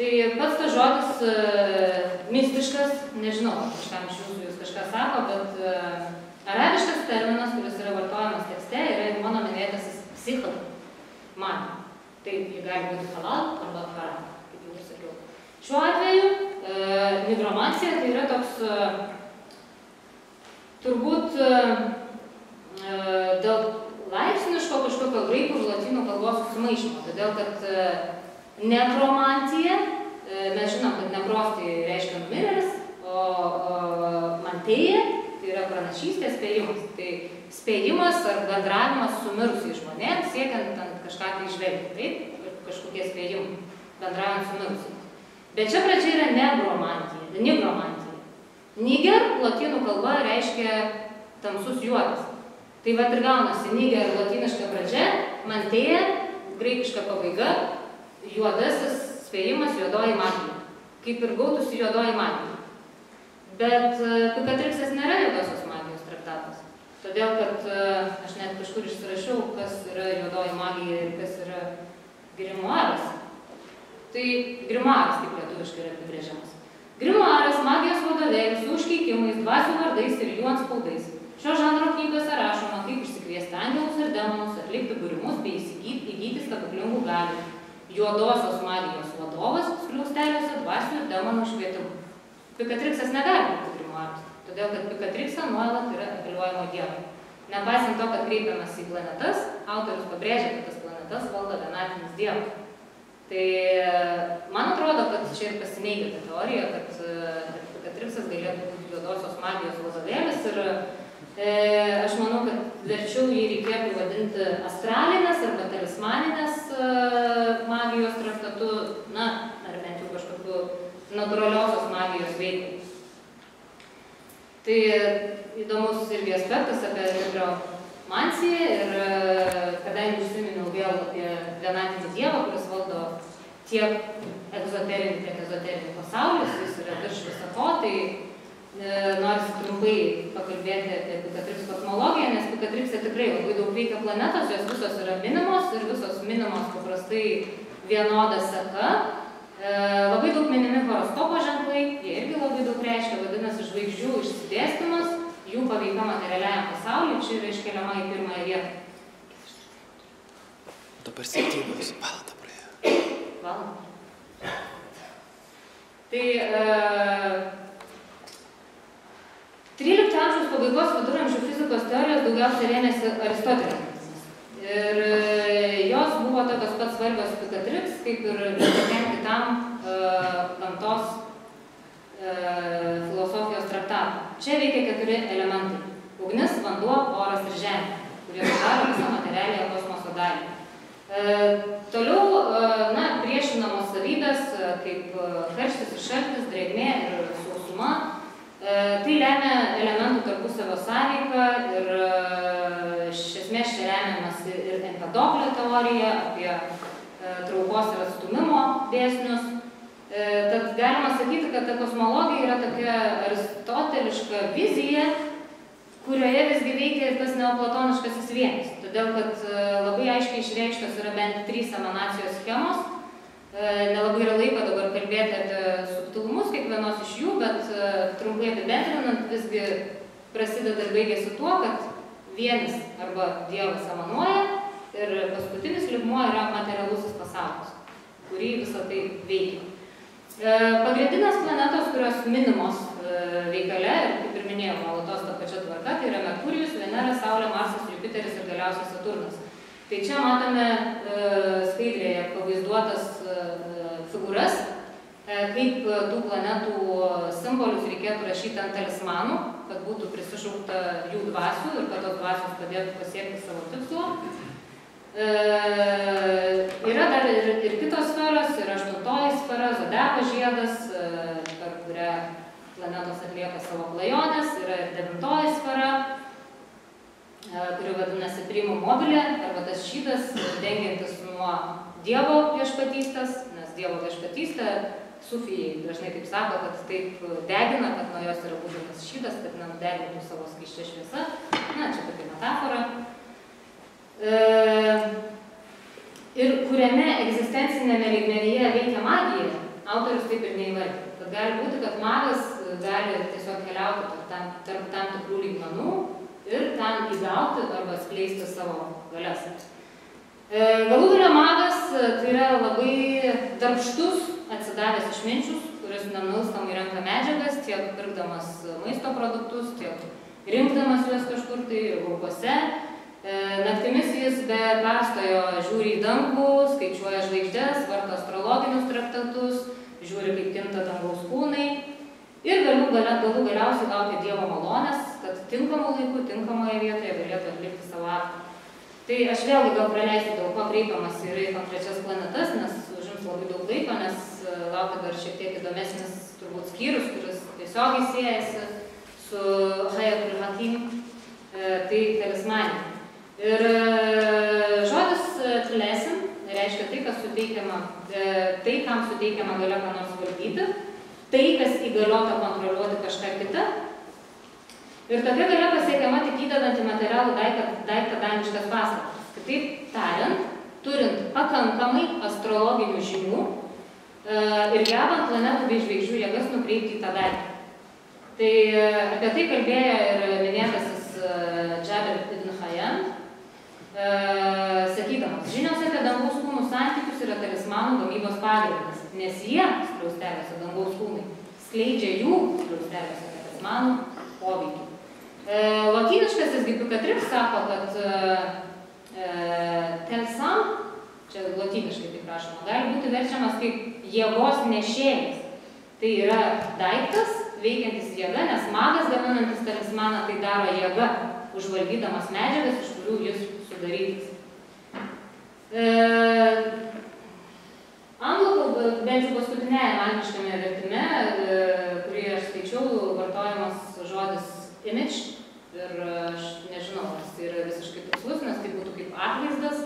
Tai pats tas žodis mistiškas, nežinau, kažkam iš jūsų jūs kažką sako, bet arabiškas terminas, kuris yra vartojamas tekste, yra ir mano minėtasis psichomanija. Tai jį gali būti halal arba haram, kaip jau sakiau. Šiuo atveju nigromancija tai yra toks turbūt dėl laipsniško kažkokio graikų ir lotynų kalbos susimaišymo, todėl kad nekromancija, mes žinom, kad nekros tai reiškia numirėlis, o mantėja tai yra pranašystė, spėjimas. Tai spėjimas ar bendravimas su mirusiais žmonėms, siekiant kažką tai išvelgti, taip, kažkokie spėjimai, bendraujant su mirusiais. Bet čia pradžia yra nigromantija. Niger lotynų kalba reiškia tamsus juodas. Tai vat ir gaunasi niger lotyniška pradžia, mantėja, graikiška pabaiga, juodasis spėjimas, juodoji magija. Kaip ir gautųsi juodoji magija. Bet Pikatrixas nėra juodosios magijos traktatas. Todėl, kad aš net kažkur išsirašiau, kas yra juodoji magija ir kas yra grimoaras. Tai grimoaras taip lietuviškai yra apibrėžiamas. Grimoaras magijos vadovėlis su užkeikimais, dvasių vardais ir jų atspaudais. Šio žanro knygose rašoma, kaip išsikviesti angelus ir demonus, atlikti būrimus bei įgyti stebuklingų galių. Juodosios magijos vadovas skliausteliuose dvasių ir demonų švietimu. Pikatrixas negali būti grimoaras, todėl kad Pikatrixą nuolat yra apeliuojama Dievui. Nepaisant to, kad kreipiamas į planetas, autorius pabrėžia, kad tas planetas valdo vienatinis Dievas. Tai man atrodo, kad čia ir pasineigia ta teorija, kad Pikatrixas galėtų būti juodosios magijos vadovėlis ir aš manau, kad verčiau jį reikėtų vadinti astralinės arba talismaninės magijos traktatu, na, ar bent jau kažkokiu natūraliosios magijos veiklai. Tai įdomus irgi aspektas apie nigromanciją ir kadangi užsiminiau vėl apie vienatinį Dievą, kuris valdo tiek egzoterinį pasaulį, jis yra virš viso ko, tai norisi trumpai pakalbėti apie Pikatrixo kosmologiją, nes Pikatrixe tikrai labai daug veikia planetos, jos visos yra minimos ir visos minimos paprastai vienoda seka. Labai daug minimi horoskopo ženklai, jie irgi labai daug reiškia, vadinasi žvaigždžių išsidėstymas, jų paveika materialiajam pasauliui, čia yra iškeliama į pirmąją vietą. Dabar 7 valandą praėjo. Valandą. Tai 13 amžiaus pabaigos viduramžių fizikos teorijos daugiausia rėmėsi Aristotelio. Ir jos buvo tokios pat svarbios Picatrix, kaip ir kokiam kitam gamtos filosofijos traktatui. Čia veikia 4 elementai. Ugnis, vanduo, oras ir žemė, kurie sudaro visą materialią kosmoso dalį. Toliau, priešinamos savybės, kaip karštis ir šaltis, drėgmė ir sausuma. Tai lemia elementų tarpusavio sąveiką ir iš esmės čia remiamas ir Empedoklio teorija apie traukos ir atstūmimo dėsnius. Tad galima sakyti, kad ta kosmologija yra tokia aristoteliška vizija, kurioje visgi veikia ir tas neoplatoniškasis vienis. Todėl, kad labai aiškiai išreikštos yra bent 3 emanacijos schemos. Nelabai yra laiko dabar kalbėti apie subtilumus kiekvienos iš jų, bet trumpai apibendrinant visgi prasideda ir baigėsi tuo, kad vienis arba Dievas emanuoja ir paskutinis lygmuo yra materialusis pasaulis, kurį visą tai veikia. Pagrindinės planetos, kurios minimos veikale, ir kaip ir minėjau, nuolatos ta pačia tvarka, tai yra Merkurijus, Venera, Saulė, Marsas, Jupiteris ir galiausiai Saturnas. Tai čia matome skaidrėje pavaizduotas figūras, kaip tų planetų simbolius reikėtų rašyti ant talismanų, kad būtų prisišaukta jų dvasių ir kad tos dvasios padėtų pasiekti savo tikslo. Yra dar ir kitos sferos, yra 8 sfera, zodiako žiedas, per kurią planetos atlieka savo klajones, yra ir 9 sfera, kuri vadinasi primum mobile, arba tas šydas, dengiantis nuo Dievo viešpatystės, nes Dievo viešpatystė, sufijai dažnai taip sako, kad taip degina, kad nuo jos yra būtent šydas, kad nenudegintų savo skaisčia šviesa. Na, čia tokia metafora. Ir kuriame egzistencinėme lygmenyje veikia magija, autorius taip ir neįvardina. Tad gali būti, kad magas gali tiesiog keliauti tarp tam tikrų lygmenų ir ten įgauti arba skleisti savo galias. Galų gale magas tai yra labai darbštus, atsidavęs išminčius, kuris nenuilstamai renka medžiagas, tiek pirkdamas maisto produktus, tiek rinkdamas juos kažkur tai laukuose. Naktimis jis be perstojo žiūri į dangų, skaičiuoja žvaigždes, varto astrologinius traktatus, žiūri, kaip kinta dangaus kūnai ir galiausiai laukia Dievo malonės, kad tinkamu laiku, tinkamoje vietoje galėtų atlikti savo aktą. Tai aš vėlgi gal praleisiu, dėl ko kreipiamas yra į konkrečias planetas, nes užims labai daug laiko, nes laukia dar šiek tiek įdomesnis turbūt skyrius, kuris tiesiogiai siejasi su Hayat ir Hakim, tai talismanė. Ir žodis tlesim reiškia tai, kas suteikiama, tai, kam suteikiama galia ką nors valdyti, tai, kas įgaliota kontroliuoti kažką kitą. Ir tokia galia pasiekiama tik įdedant į materialų daiktą dangiškas paslaptis. Kitaip tariant, turint pakankamai astrologinių žinių ir gebant planetų bei žvaigždžių jėgas nukreipti į tą daiktą. Tai apie tai kalbėjo ir minėtasis Džaber ibn Hayyan, sakydamas, žinios apie dangaus kūnų santykius yra talismanų gamybos pagrindas, nes jie, skliausteliuose dangaus kūnai, skleidžia jų, skliausteliuose talismanų, poveikį. Lotyniškasis Picatrix sako, kad telsam, čia lotyniškai taip rašoma, gali būti verčiamas kaip jėgos nešėjas. Tai yra daiktas, veikiantis jėga, nes magas gaminantis talismaną tai daro jėga, užvaldydamas medžiagas, iš kurių jis sudarytas. Anglų kalba, bent jau paskutinėje angliškame vertime, kurį aš skaičiau, vartojamas žodis image. Ir aš nežinau, ar tai yra visiškai tikslus, nes tai būtų kaip atvaizdas.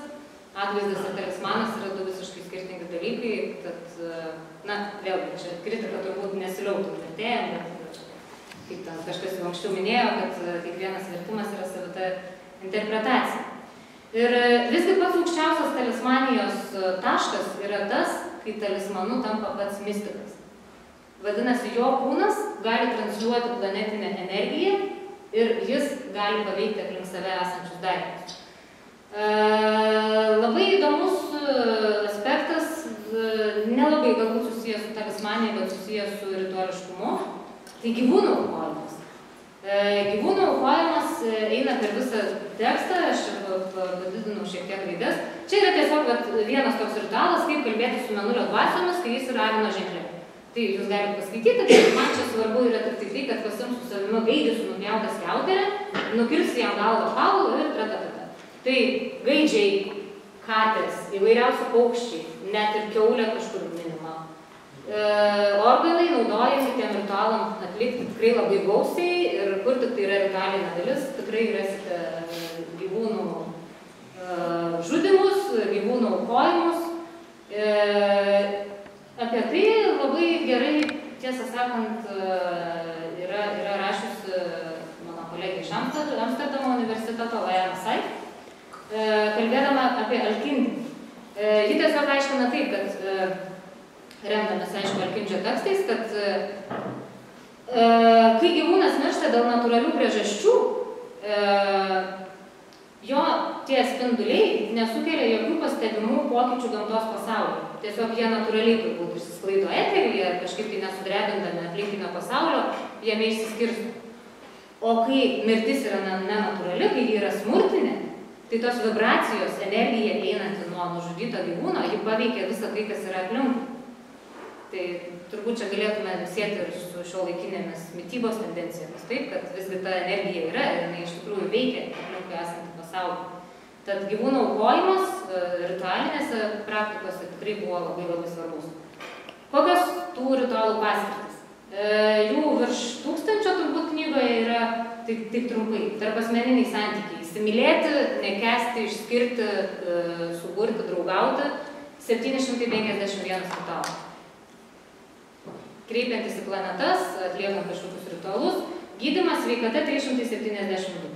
Atvaizdas ir talismanas yra du visiškai skirtingi dalykai, tad, vėlgi, čia kritika turbūt nesiliautų vertėjam, bet kaip ten kažkas jau anksčiau minėjo, kad kiekvienas vertimas yra savita interpretacija. Ir visgi pats aukščiausias talismanijos taškas yra tas, kai talismanu tampa pats mistikas. Vadinasi, jo kūnas gali transliuoti planetinę energiją ir jis gali paveikti aplink save esančius daiktus. Labai įdomus aspektas, nelabai galbūt susijęs su talismanija, bet susijęs su rituališkumu. Tai gyvūnų aukojimas. Gyvūnų aukojimas eina per visą tekstą, aš padidinau šiek tiek raides. Čia yra tiesiog vienas toks ritualas, kaip kalbėti su mėnulio dvasiomis, kai jis yra avino ženklė. Tai jūs galite paskaityti, bet man čia svarbu yra tik tai, kad pasiims su savimi gaidį su nupjauta skiauterė, nukirsi jam galvą kaulų ir tratatata. Tai gaidžiai, katės, įvairiausi paukščiai, net ir kiaulė kažkur minima. Organai naudojami tiem ritualam atlikti tikrai labai gausiai ir kur tik tai yra ritualinė dalis, tikrai rasite gyvūnų žudimus, gyvūnų aukojimus. Apie tai labai gerai, tiesą sakant, yra rašius mano kolegė iš Amsterdamo universiteto, Lajana Saif, kalbėdama apie alkindį. Ji tiesiog aiškina taip, kad remdamas, aišku, alkindžio tekstais, kad kai gyvūnas miršta dėl natūralių priežasčių, jo tie spinduliai nesukelia jokių pastebimų pokyčių gamtos pasaulyje. Tiesiog jie natūraliai turbūt išsisklaido eteryje, kažkaip tai nesudrebindami aplinkinio pasaulio, jame išsiskirsto. O kai mirtis yra nenatūrali, kai ji yra smurtinė, tai tos vibracijos, energija einanti nuo nužudyto gyvūno, ji paveikia visą tai, kas yra aplinkui. Tai turbūt čia galėtume sieti ir su šiuolaikinėmis mitybos tendencijomis, taip, kad visgi ta energija yra ir jinai iš tikrųjų veikia aplinkui esantį pasaulį. Tad gyvūnų aukojimas ritualinėse praktikose tikrai buvo labai svarbus. Kokios tų ritualų paskirtis? Jų virš 1000 turbūt knygoje yra tik trumpai. Tarpasmeniniai santykiai. Įsimylėti, nekęsti, išskirti, suburti, draugauti. 751 ritualų. Kreipiantis į planetas, atliekant kažkokius ritualus, gydymas sveikata 372.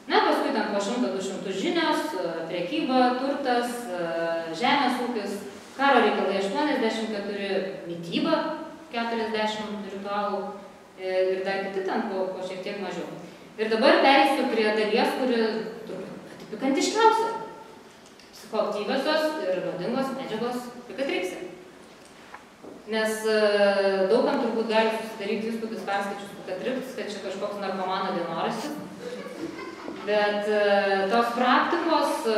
Na, paskui ten po 100-200 žinios, prekyba, turtas, žemės ūkis, karo reikalai 84, mityba 40 ritualų ir dar kiti ten po šiek tiek mažiau. Ir dabar pereisiu prie dalies, kuri turbūt pikantiškiausia. Psichoaktyviosios ir nuodingos medžiagos pikatrikse. Nes daugam turbūt gali susidaryti įspūdis perskaičius pikatriks, kad čia kažkoks narkomano dienoraštis. Bet tos praktikos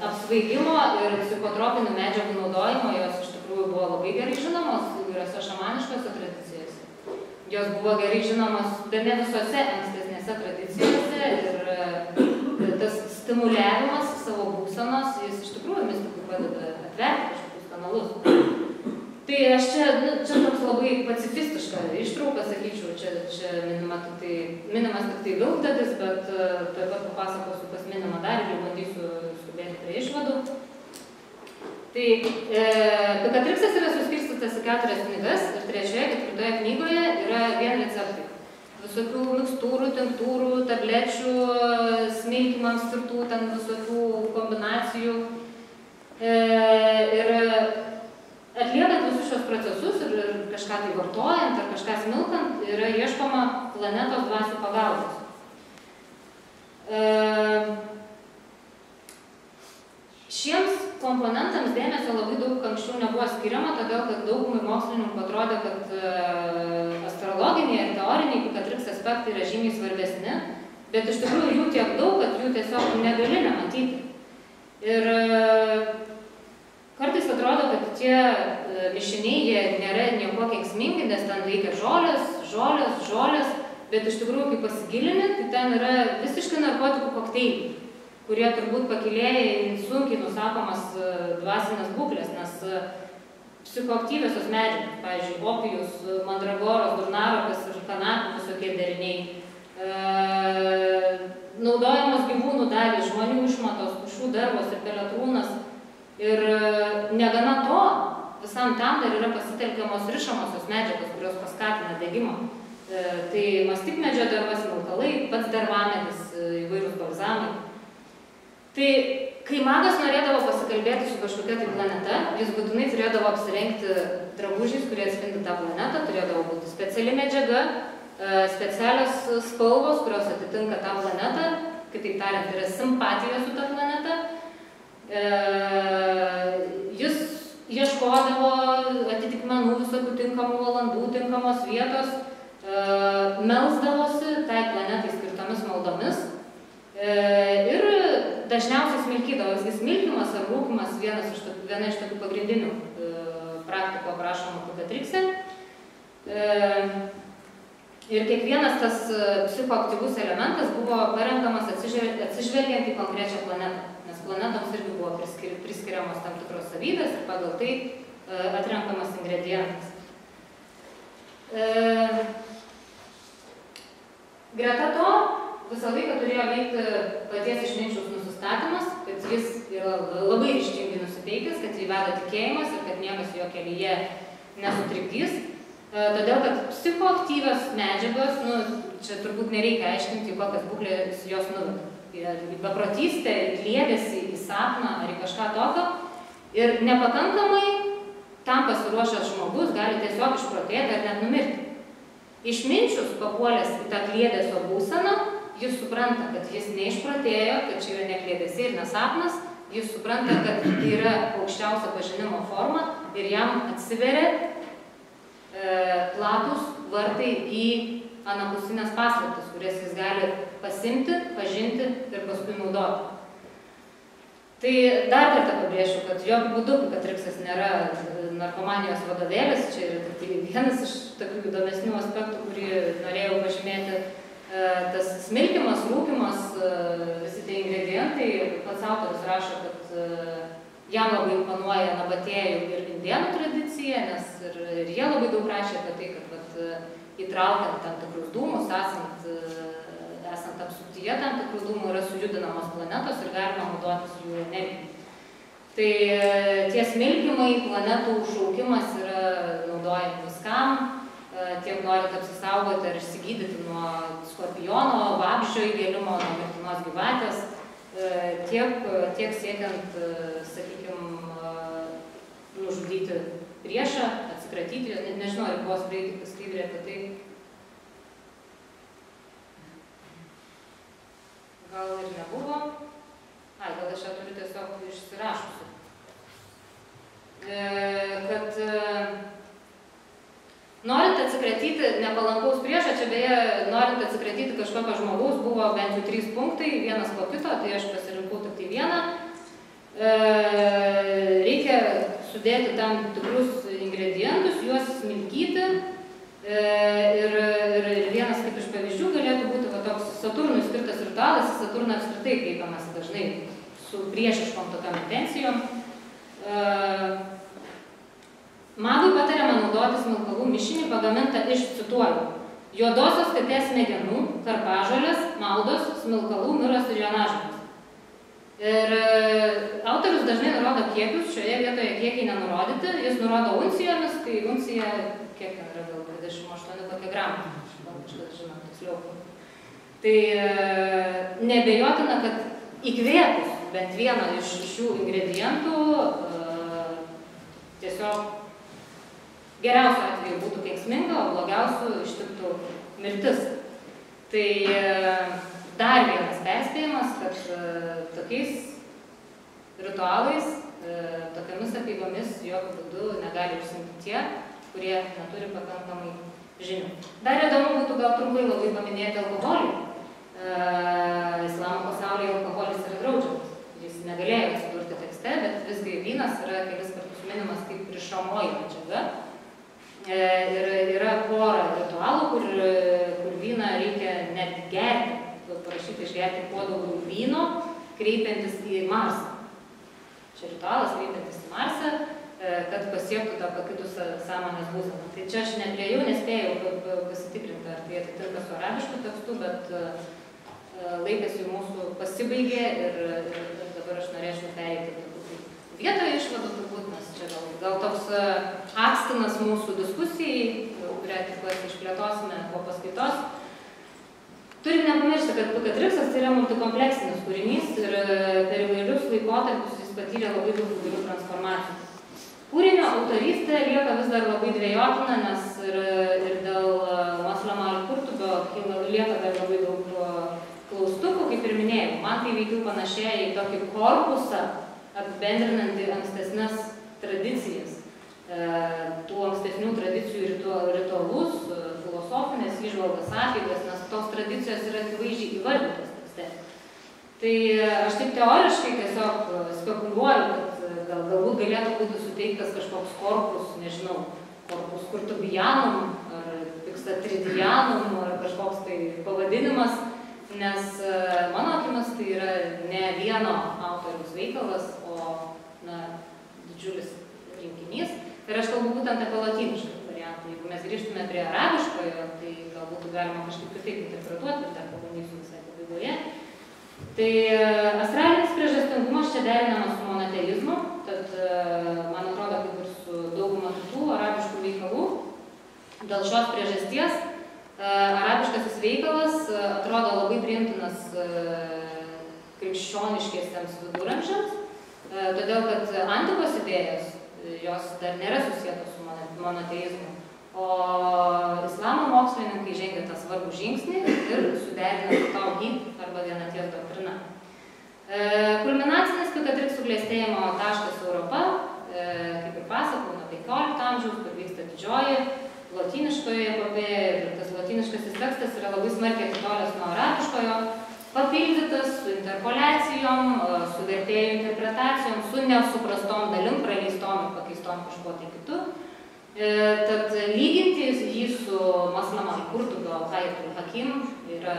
apsvaigimo ir psichotropinių medžiagų naudojimo, jos iš tikrųjų buvo labai gerai žinomos įvairiose šamaniškose tradicijose. Jos buvo gerai žinomos bene visose ankstesnėse tradicijose ir tas stimuliavimas savo būsenos, jis iš tikrųjų mistikui padeda atverti kažkokius kanalus. Tai aš čia toks labai pacifistiška ištrauka, sakyčiau, čia minimas tik tai vilkdadis, bet taip pat papasakosiu, kas minima dar ir bandysiu skubėti prie išvadų. Tai pikatriksas yra suskirstytas į 4 knygas ir 3-4 knygoje yra vien receptai. Visokių mikstūrų, tinktūrų, tablečių, smilkimams skirtų, ten visokių kombinacijų. Ir atliekant visus šios procesus ir kažką tai vartojant ar kažką smilkant, yra ieškoma planetos dvasių pagalbos. Šiems komponentams dėmesio labai daug anksčiau nebuvo skiriama, todėl kad daugumai mokslininkų atrodė, kad astrologiniai ir teoriniai pikatriks aspektai yra žymiai svarbesni, bet iš tikrųjų jų tiek daug, kad jų tiesiog negali nematyti. Ir kartais atrodo, kad tie mišiniai jie nėra nieko kenksmingi, nes ten veikia žolės, bet iš tikrųjų, kai pasigilini, tai ten yra visiškai narkotikų kokteiliai, kurie turbūt pakilėja į sunkiai nusakomas dvasinės būklės, nes psichoaktyviosios medžiagos, pavyzdžiui, opijus, mandragoros, durnaropės ir kanapių visokie deriniai, naudojamos gyvūnų dalys, žmonių išmatos, pušų dervos ir peletrūnas. Ir negana to, visam tam dar yra pasitelkiamos rišamosios medžiagos, kurios paskatina degimą. Tai mastikmedžio dervas, smilkalai, pats dervamedis, įvairūs balzamai. Tai kai magas norėdavo pasikalbėti su kažkokia tai planeta, jis būtinai turėdavo apsirengti drabužiais, kurie atspindi tą planetą, turėdavo būti speciali medžiaga, specialios spalvos, kurios atitinka tą planetą, kitaip tariant, yra simpatija su ta planeta. Jis ieškodavo atitikmenų visokių tinkamų valandų, tinkamos vietos, melsdavosi tai planetai skirtomis maldomis ir dažniausiai smilkydavo. Smilkymas ar rūkymas viena iš tokių pagrindinių praktikų aprašomų Pukatrikse. Ir kiekvienas tas psichoaktyvus elementas buvo parenkamas atsižvelgiant į konkrečią planetą, nes planetoms irgi buvo priskiriamos tam tikros savybės ir pagal tai atrenkamas ingredientas. Greta to visą laiką turėjo veikti paties išminčiaus nusistatymas, kad jis yra labai ryžtingai nusiteikęs, kad jį veda tikėjimas ir kad niekas jo kelyje nesutrikdys. Todėl, kad psichoaktyvios medžiagos, čia turbūt nereikia aiškinti, kokias būklės jos nuveda. Į beprotystę, į kliedesį, į sapną ar į kažką tokio. Ir nepakankamai tam pasiruošęs žmogus gali tiesiog išprotėti ar net numirti. Išminčius papuolęs į tą kliedesio būseną, jis supranta, kad jis neišprotėjo, kad čia yra ne kliedesiai ir nesapnas, jis supranta, kad tai yra aukščiausia pažinimo forma ir jam atsiveria platus vartai į anapusinės paslaptis, kurias jis gali pasimti, pažinti ir paskui naudoti. Tai dar kartą pabrėšiu, kad jokių būdų Pukatriksas nėra narkomanijos vadovėlis, čia yra tik vienas iš tokių įdomesnių aspektų, kurį norėjau pažymėti. Tas smilkymas, rūkymas, visi tie ingredientai, pats autorius rašo, kad jam labai imponuoja nabatėjų ir indėnų tradicija, nes ir jie labai daug rašė apie tai, kad įtraukiant tam tikrus dūmus, esant apsuptyje tam tikrų dūmų yra sujudinamos planetos ir galima naudotis jų energiją. Tai tie smilkymai, planetų užšaukimas yra naudojami viskam, tiek norint apsisaugoti ar išsigydyti nuo skorpiono, vabzdžio įgėlimo, nuo mirtinos gyvatės, tiek siekiant, sakykime, nužudyti priešą, atsikratyti, nežinau, ar buvo skaidrė apie tai. Gal ir nebuvo. Gal aš ją turiu tiesiog išsirašusi. Kad norint atsikratyti nepalankaus priešo, čia beje, norint atsikratyti kažkokio žmogaus, buvo bent jau 3 punktai, vienas po kito, tai aš pasirinkau tik tai vieną. Reikia sudėti tam tikrus ingredientus, juos smilkyti. Ir vienas kaip iš pavyzdžių galėtų būti toks Saturnui skirtas ritualas, į Saturną apskritai kreipiamas dažnai su priešiškom tokiam intencijom. Magui patariama naudoti smilkalų mišinį pagamintą iš, cituoju, juodosios katės smegenų, karpažolės, maldos, smilkalų, miros ir jonažolės. Ir autorius dažnai nurodo kiekius, šioje vietoje kiekiai nenurodyti, jis nurodo uncijomis, tai uncija, kiek ten yra gal 28 kokie gramai, gal kažkas žinot, tiksliau. Tai nebejotina, kad įkvėpus bent vieną iš šių ingredientų tiesiog geriausiu atveju būtų kenksminga, o blogiausiu ištiktų mirtis. Tai dar vienas perspėjimas, kad tokiais ritualais, tokiamis apeigomis jokių būdų negali užsiimti tie, kurie neturi pakankamai žinių. Dar įdomu būtų gal trumpai labai paminėti alkoholį. Islamo pasaulyje alkoholis yra draudžiamas. Jis negalėjo atsidurti tekste, bet visgi vynas yra kelis kartus minimas kaip prišamoji medžiaga. Ir yra pora ritualų, kur vyną reikia net gerti. Parašyti išgerti kuo daugiau vyno, kreipiantis į Marsą. Čia ritualas kreipiantis į Marsą, kad pasiektų tą pakitusią sąmonės būseną. Tai čia aš nepriejau, nespėjau pasitikrinti, ar tai atitinka su arabišku tekstu, bet laikas jau mūsų pasibaigė ir dabar aš norėčiau pereiti vietoje išvadų turbūt, nes čia gal toks akstinas mūsų diskusijai, kurią tikiuosi išplėtosime po paskaitos. Turim nepamiršti, kad Pukatriksas tai yra multikompleksinis kūrinys ir per įvairius laikotarpius jis patyrė labai daug įvairių transformacijų. Kūrinio autorystė lieka vis dar labai dvejotina, nes ir dėl Maslamo Al-Kurtubio lieka dar labai daug klaustukų, kaip ir minėjau. Man tai veikiau panašėja į tokį korpusą, apibendrinantį ankstesnes tradicijas, tų ankstesnių tradicijų ritualus, filosofinės įžvalgas, apeigas, nes tos tradicijos yra akivaizdžiai įvardytos tekste. Tai aš taip teoriškai tiesiog spekuliuoju, kad galbūt galėtų būti suteiktas kažkoks korpus, nežinau, korpus kurtubianum ar pixatridianum ar kažkoks tai pavadinimas, nes mano akimis tai yra ne vieno autoriaus veikalas, o didžiulis rinkinys. Ir aš kalbu būtent apie lotynišką variantą. Jeigu mes grįžtume prie arabiškojo, tai galbūt galima kažkaip kitaip interpretuoti, ir dar pabandysiu visai pabaigoje. Tai astralinis priežastingumas čia derinamas su monoteizmu, tad man atrodo, kaip ir su dauguma kitų arabiškų veikalų. Dėl šios priežasties arabiškasis veikalas atrodo labai priimtinas krikščioniškiesiems viduramžiams, todėl kad antikos idėjos, jos dar nėra susietos su monoteizmu, o islamo mokslininkai žengia tą svarbų žingsnį ir suderina tauhid arba vienaties doktrina. Kulminacinis Pikatriksų klestėjimo taškas Europa, kaip ir pasakau, nuo 15 amžiaus, kur vyksta didžioji lotyniškoje epopėje, ir tas lotyniškasis tekstas yra labai smarkiai atitolęs nuo arabiškojo, papildytas su interpoliacijom, su vertėjų interpretacijom, su nesuprastom dalim, praleistom ir pakeistom kažkuo tai kitu. Tad lyginti jį su Maslama al-Qurtubi al-Haythul Hakim yra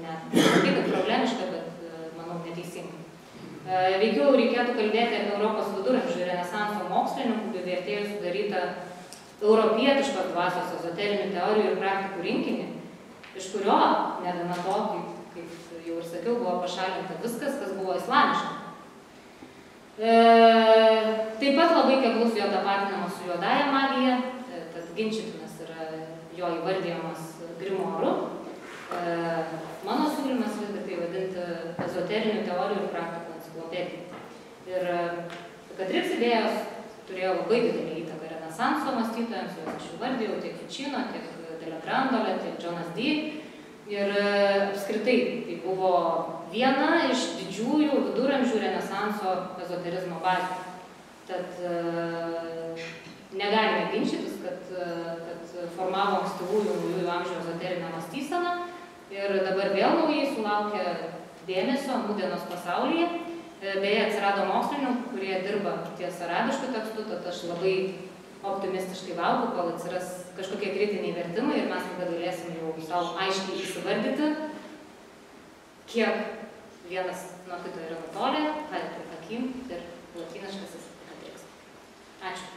ne tik problemiška, bet manau neteisinga. Veikiau reikėtų kalbėti apie Europos viduramžių renesanso mokslininkų bei vertėjų sudarytą europietiškos dvasios ezoterinių teorijų ir praktikų rinkinį, iš kurio, negana to, kaip jau ir sakiau, buvo pašalinta viskas, kas buvo islamiška. Taip pat labai keblus jo tapatinamas su juodąja magija, tad ginčytinas yra jo įvardyjamas grimoru. Mano siūlymas visgi tai vadinti ezoterinių teorijų ir praktikų enciklopedija. Ir Pikatriks idėjos turėjo labai didelį įtaką renesanso mąstytojams, juos aš įvardijau, tiek Ficino, tiek Delle Grandole, tiek Jonas Dee. Ir apskritai tai buvo viena iš didžiųjų viduramžių renesanso ezoterizmo bazių. Tad negalime ginčytis, kad formavo ankstyvųjų naujųjų amžių ezoterinę mąstyseną ir dabar vėl naujai sulaukia dėmesio nūdienos pasaulyje. Beje, atsirado mokslininkų, kurie dirba ties arabiškų tekstų, tad aš labai optimistiškai laukiu, kol atsiras kažkokie kritiniai vertimai ir mes tada galėsim jau savo aiškiai įsivardyti, kiek vienas nuo kito yra nutolę, Haythul Hakim ir lotyniškasis Pikatriks. Ačiū.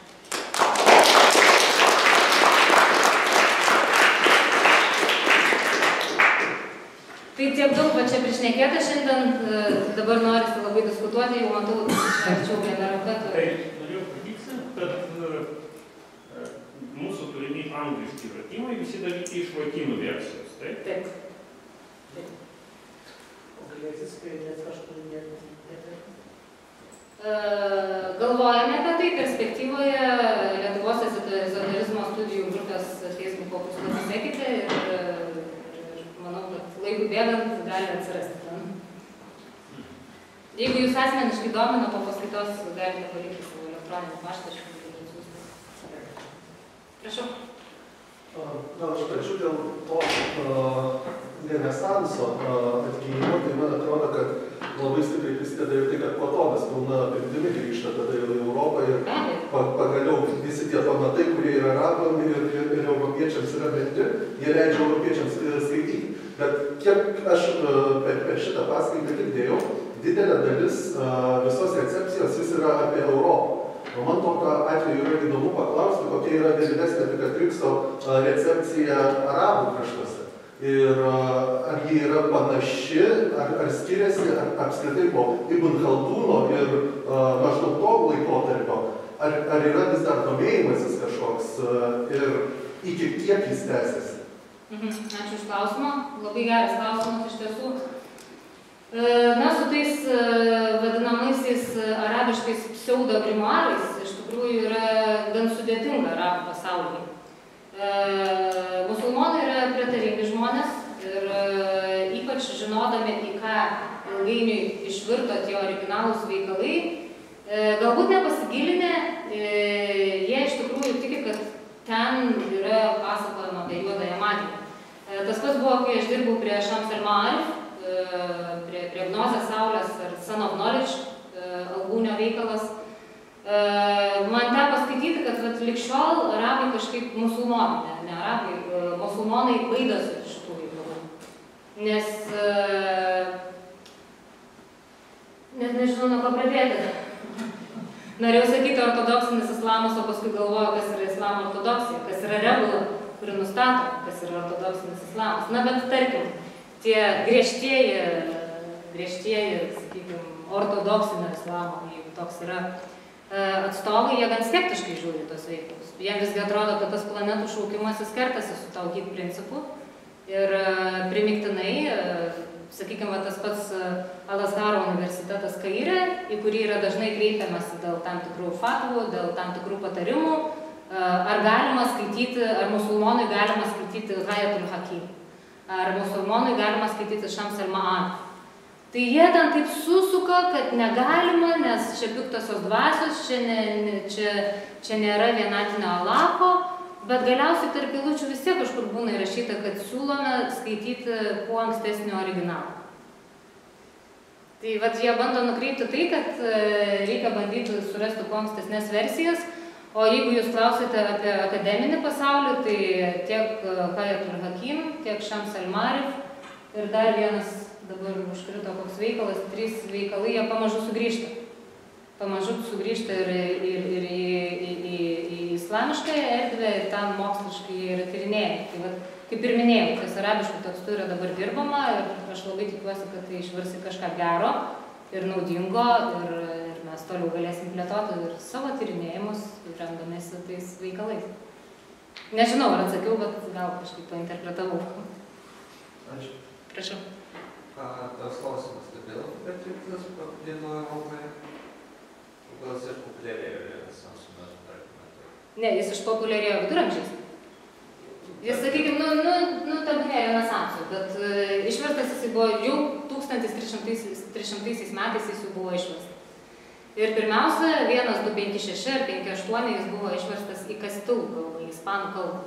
Tai tiek daug va čia prišnekėta šiandien, dabar norisi labai diskutuoti, jau matau, arčiau vieną ranką. Tai norėjau patikslinti, kad mūsų turimi angliški vertimai visi daryti iš lotynų versijos, taip? Taip. O galėsis, kai net kažkur neverti? Galvojame apie tai, perspektyvoje Lietuvos ezoterizmo studijų grupės Facebook'o puslapį sekite ir manau, kad laikui bėgant gali atsirasti ten. Jeigu jūs asmeniškai domina po paskaitos, galite palikti savo elektroninį paštą. Prašau. Gal aš pačiu dėl to renesanso atgimimo, tai man atrodo, kad labai stipriai prisideda ir tai, kad Platonas pilna apimtimi grįžta tada į Europą ir pagaliau visi tie pamatai, kurie yra arabam ir europiečiams yra bendri, jie leidžia europiečiams skaityti. Bet kiek aš per šitą paskaitą girdėjau, didelė dalis visos recepcijos vis yra apie Europą. O man tokio atveju yra įdomu paklausti, kokia yra vėlyvesnė Pikatrikso recepcija arabų kraštuose. Ir ar ji yra panaši, ar skiriasi, ar apskritai po Ibn Khaldūno ir maždaug to laikotarpio, ar yra vis dar domėjimasis kažkoks ir iki kiek jis tęsiasi? Ačiū už klausimą. Labai geras klausimas iš tiesų. Na, su tais vadinamaisiais arabiškais pseudo-grimoarais iš tikrųjų yra gan sudėtinga arabų pasaulyje. Musulmonai yra prietaringi žmonės ir ypač žinodami, į ką ilgainiui išvirto tie originalūs veikalai, galbūt nepasigilinę jie iš tikrųjų tiki, kad ten yra pasakojama apie juodąją magiją. Tas pats buvo, kai aš dirbau prie Shams al-Ma'arif, prie Gnozės saulės ar Son of Knowledge albūnio veikalas. Man teko skaityti, kad lig šiol arabai kažkaip musulmonai, ne arabai, musulmonai baidosi šitų veikalų. Nes nežinau, nuo ko pradėti. Norėjau sakyti ortodoksinis islamas, o paskui galvoju, kas yra islamo ortodoksija, kas yra regula, kuri nustato, kas yra ortodoksinis islamas. Na, bet tarkim, tie griežtieji, sakykime, ortodoksinio islamo, jeigu toks yra atstovai, jie gan skeptiškai žiūri tos veikalus. Jie visgi atrodo, kad tas planetų šaukimasis kertasi su tauhid principu ir primiktinai, sakykime, tas pats Al-Azharo universitetas Kaire, į kurį yra dažnai kreipiamasi dėl tam tikrų fatvų, dėl tam tikrų patarimų, ar galima skaityti, ar musulmonui galima skaityti Ghayatul Hakim, ar musulmonui galima skaityti Shams al-Ma'arif. Tai jie ten taip susuka, kad negalima, nes čia piktosios dvasios, čia nėra vienatinio Allaho, bet galiausiai tarp eilučių vis tiek kažkur būna įrašyta, kad siūlome skaityti kuo ankstesnį originalą. Tai vat jie bando nukreipti tai, kad reikia bandyti surasti kuo ankstesnės versijas, o jeigu jūs klausite apie akademinį pasaulį, tai tiek Ghayatul Hakim, tiek Shams al-Ma'arif ir dar vienas dabar užkrito koks veikalas, 3 veikalai, jie pamažu sugrįžta. Pamažu sugrįžta ir į islamiškąją erdvę, ir ten moksliškai yra tyrinėjami. Tai vat, kaip ir minėjau, ties arabiškų tekstų yra dabar dirbama ir aš labai tikiuosi, kad tai išvirs į kažką gero ir naudingo ir mes toliau galėsim plėtoti ir savo tyrinėjimus, remdamėsi tais veikalais. Nežinau, ar atsakiau, bet gal kažkaip painterpretavau. Ačiū. Prašau. Tas klausimas, kodėl atliktas paplino Europoje? Gal jis išpopuliarėjo Renesanso metu? Ne, jis išpopuliarėjo viduramžiais. Jis, sakykime, tabinėjo Renesansu, bet išverstas jis buvo jau 1300 metais jis jau buvo išverstas. Ir pirmiausia, 1256 ar 58 jis buvo išverstas į kastilų kalbą, į ispanų kalbą.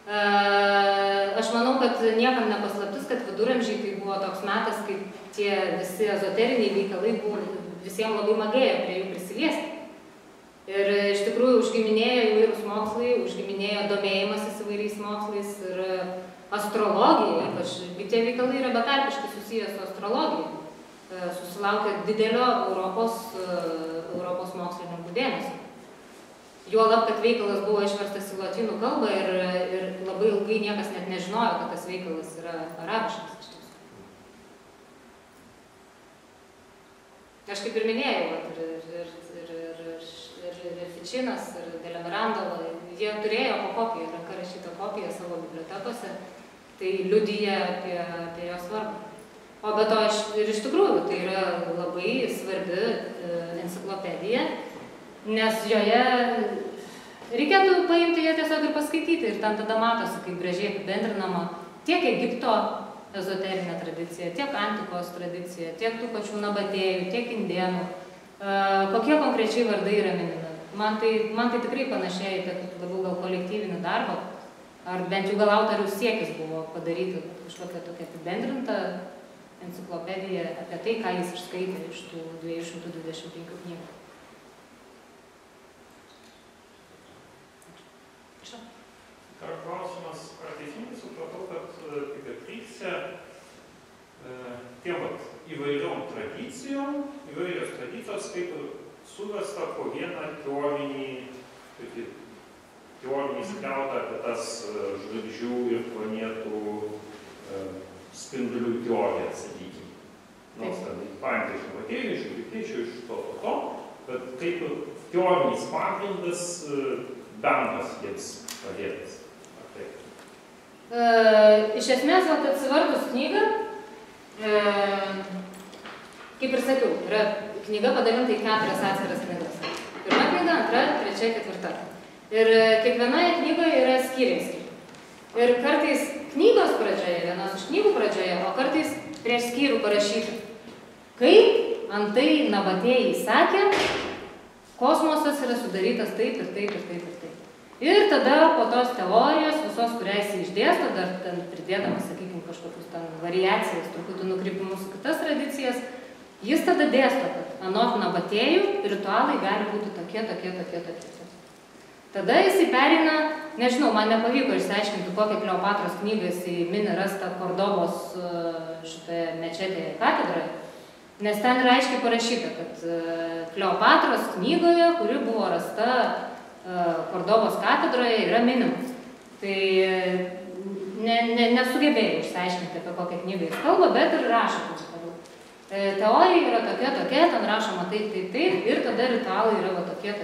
Aš manau, kad niekam nepaslaptis, kad viduramžiai tai buvo toks metas, kai tie visi ezoteriniai veikalai buvo visiems labai magėjo prie jų prisiliesti. Ir iš tikrųjų užgiminėjo įvairūs mokslai, užgiminėjo domėjimasis įvairiais mokslais ir astrologija, ypač tie veikalai yra betarpiškai susijęs su astrologija. Susilaukė didelio Europos mokslininkų dėmesio. Juolab, kad veikalas buvo išverstas į lotynų kalbą ir labai ilgai niekas net nežinojo, kad tas veikalas yra arabiškas iš tiesų. Aš kaip ir minėjau, ir Fičinas, ir Delemirandova, jie turėjo po kopiją, ranka rašytą kopiją savo bibliotekose, tai liudija apie jo svarbą. O be to ir iš tikrųjų tai yra labai svarbi enciklopedija, nes joje reikėtų paimti ją tiesiog ir paskaityti ir ten tada matosi, kaip gražiai apibendrinama tiek Egipto ezoterinė tradicija, tiek antikos tradicija, tiek tų pačių nabatėjų, tiek indėnų, kokie konkrečiai vardai yra minimi. Man tai tikrai panašiai, kad labiau gal kolektyvinį darbą, ar bent jau gal autoriaus siekis buvo padaryti kažkokią tokią apibendrintą enciklopediją apie tai, ką jis išskaitė iš tų 225 knygų. Dar klausimas, ar teisingai supratau, kad kaip ir krypse tiem įvairiom tradicijom, įvairios tradicijos kaip suvesta po vieną teorinį skliautą apie tas žvaigždžių ir planetų spindulių teoriją, sakykime. Nors ten paimta iš nabatėjų, iš egiptiečių, iš to, bet kaip teorinis pagrindas bendras jiems padėtas. Iš esmės, atsivertus knygą, kaip ir sakiau, yra knyga padalinta į 4 atskiras knygas. Pirma knyga, antra, trečia, ketvirta. Ir kiekvienoje knygoje yra skyriai. Ir kartais knygos pradžioje, vienos iš knygų pradžioje, o kartais prieš skyrių parašyti. Kaip antai nabatėjai sakė, kosmosas yra sudarytas taip ir taip ir taip ir taip. Ir tada po tos teorijos, visos, kurią jis išdėsto, dar ten pridėdamas, sakykime, kažkokius ten variacijas, truputį nukrypimus į kitas tradicijas, jis tada dėsto, kad anot Nabatėjų ritualai gali būti tokie. Tada jis pereina, nežinau, man nepavyko išsiaiškinti, kokią Kleopatros knygą jis mini rastą Kordobos šitoje mečetėje katedroje, nes ten yra aiškiai parašyta, kad Kleopatros knygoje, kuri buvo rasta Kordobos katedroje, yra minimas. Tai nesugebėjau išsiaiškinti, apie kokią knygą jis kalba, bet ir rašo. Teorija yra tokia, ten rašoma taip, ir tada ritualai yra tokie.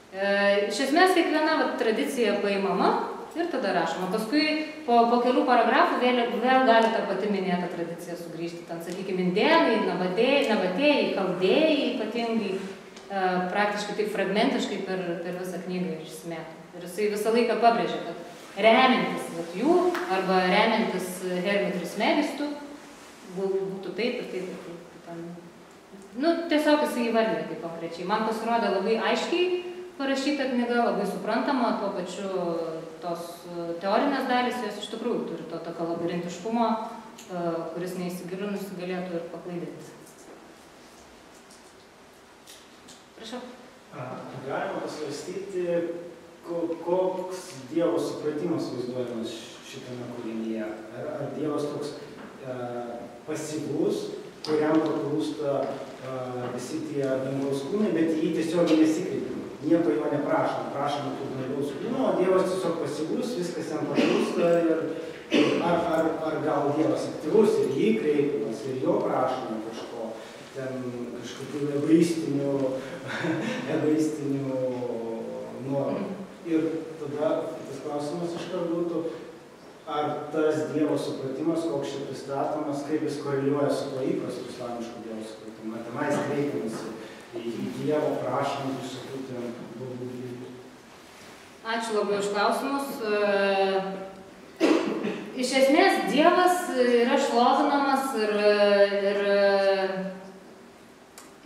Iš esmės, kiekviena tradicija paimama ir tada rašoma. Paskui po kelių paragrafų vėl gali tą pati minėtą tradiciją sugrįžti. Ten, sakykime, indėnai, nabatėjai, chaldėjai ypatingai, praktiškai taip fragmentiškai per visą knygą išsimėto. Ir jisai visą laiką pabrėžia, kad remiantis jų arba remiantis Hermiu Trismegistu būtų taip ir taip. Nu, tiesiog jisai įvardė taip konkrečiai. Man pasirodė labai aiškiai parašyta knyga, labai suprantama, tuo pačiu tos teorinės dalys, jos iš tikrųjų turi to tokio labirintiškumo, kuris neįsigilinusi galėtų ir paklaidinti. Prašau. Galima pasvarstyti, koks Dievo supratimas vaizduojamas šitame kūrinyje. Ar Dievas toks pasyvus, kuriam paklūsta visi tie dangaus kūnai, bet jį tiesiog nesikreipima. Nieko jo prašoma tų dangaus kūnų, o Dievas tiesiog pasyvus, viskas jam paklūsta. Ar gal Dievas aktyvus ir jį kreipimas, ir jo prašoma kažko, ten kažkokių egoistinių norų. Ir tada tas klausimas iškart būtų, ar tas Dievo supratimas, koks čia pristatomas, kaip jis koreliuoja su to įprastu islamišku Dievo supratimu. Ar tenais kreipiamasi į Dievo prašymą visokių ten blogų dalykų. Ačiū labai už klausimus. Iš esmės, Dievas yra šlovinamas ir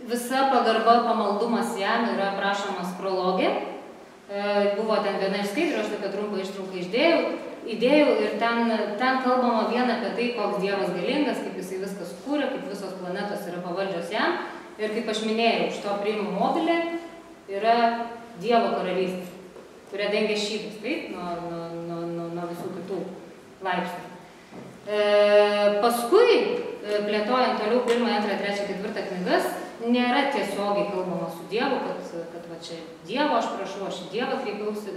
visa pagarba, pamaldumas jam yra prašomas prologė. Buvo ten viena iš skaidrių, aš tokią trumpą ištrauką įdėjau ir ten kalbama vien apie tai, koks Dievas galingas, kaip jisai viskas kūrė, kaip visos planetos yra pavaldžios jam. Ir kaip aš minėjau, iš to priimų modelį yra Dievo karalystė, kurią dengia šydas, taip, nuo visų kitų laipsnių. Paskui, plėtojant toliau 1, 2, 3, 4 knygas, nėra tiesiogiai kalbama su Dievu, kad va čia Dievo aš prašau, aš į Dievą kreipiuosi,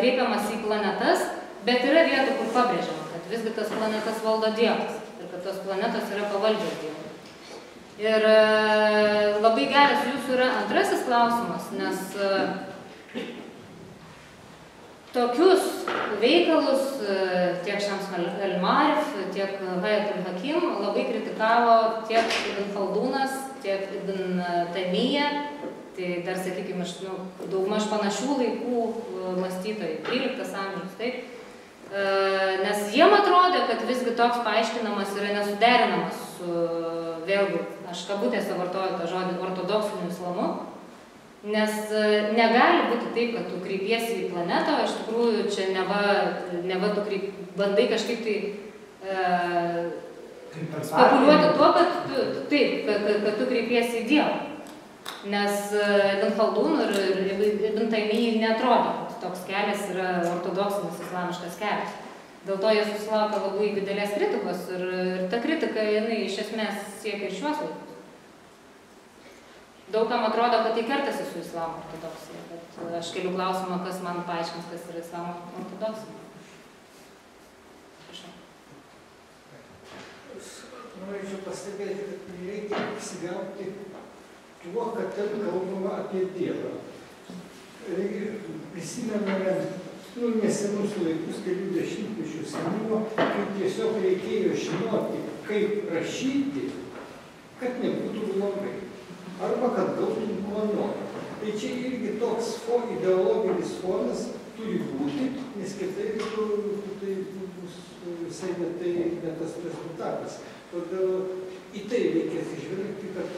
kreipiamas į planetas, bet yra vietų, kur pabrėžiama, kad visgi tas planetas valdo Dievas ir kad tos planetos yra pavaldžios Dievui. Ir labai geras jūsų yra antrasis klausimas, nes tokius veikalus tiek Šams al-Marif, tiek Hayat al-Hakim labai kritikavo tiek Ibn Khaldūnas, tiek Ibn Taymija, tai dar, sakykime, daugmaž panašių laikų mąstytojai, 13 amžius, taip. Nes jiem atrodė, kad visgi toks paaiškinamas yra nesuderinamas su, vėlgi, aš kabutėse vartoju tą žodį, ortodoksiniu islamu, nes negali būti taip, kad tu kreipiesi į planetą, o iš tikrųjų čia neva tu bandai kažkaip tai spekuliuoti tuo, kad tu kreipiesi į Dievą. Nes Ibn Khaldūn ir Ibn Taymijai neatrodo, kad toks kelias yra ortodoksinis islamiškas kelias. Dėl to jie susilaukia labai didelės kritikos ir ta kritika, jinai iš esmės siekia ir šiuos laikus. Daugam atrodo, kad tai kertasi su islamo ortodoksija, bet aš keliu klausimą, kas man paaiškins, kas yra islamo ortodoksija. Prašau. Aš norėčiau pastebėti, kad reikia įsigauti tuo, kad ten kalbama apie Dievą. Prisimename nesenus laikus, kelių dešimtmečių senumo, kai tiesiog reikėjo žinoti, kaip rašyti, kad nebūtų blogai. Arba kad gautum ko nori. Tai čia irgi toks ideologinis fonas turi būti, nes kitaip tai bus visai ne tas rezultatas. Todėl į tai reikia atsižvelgti, kad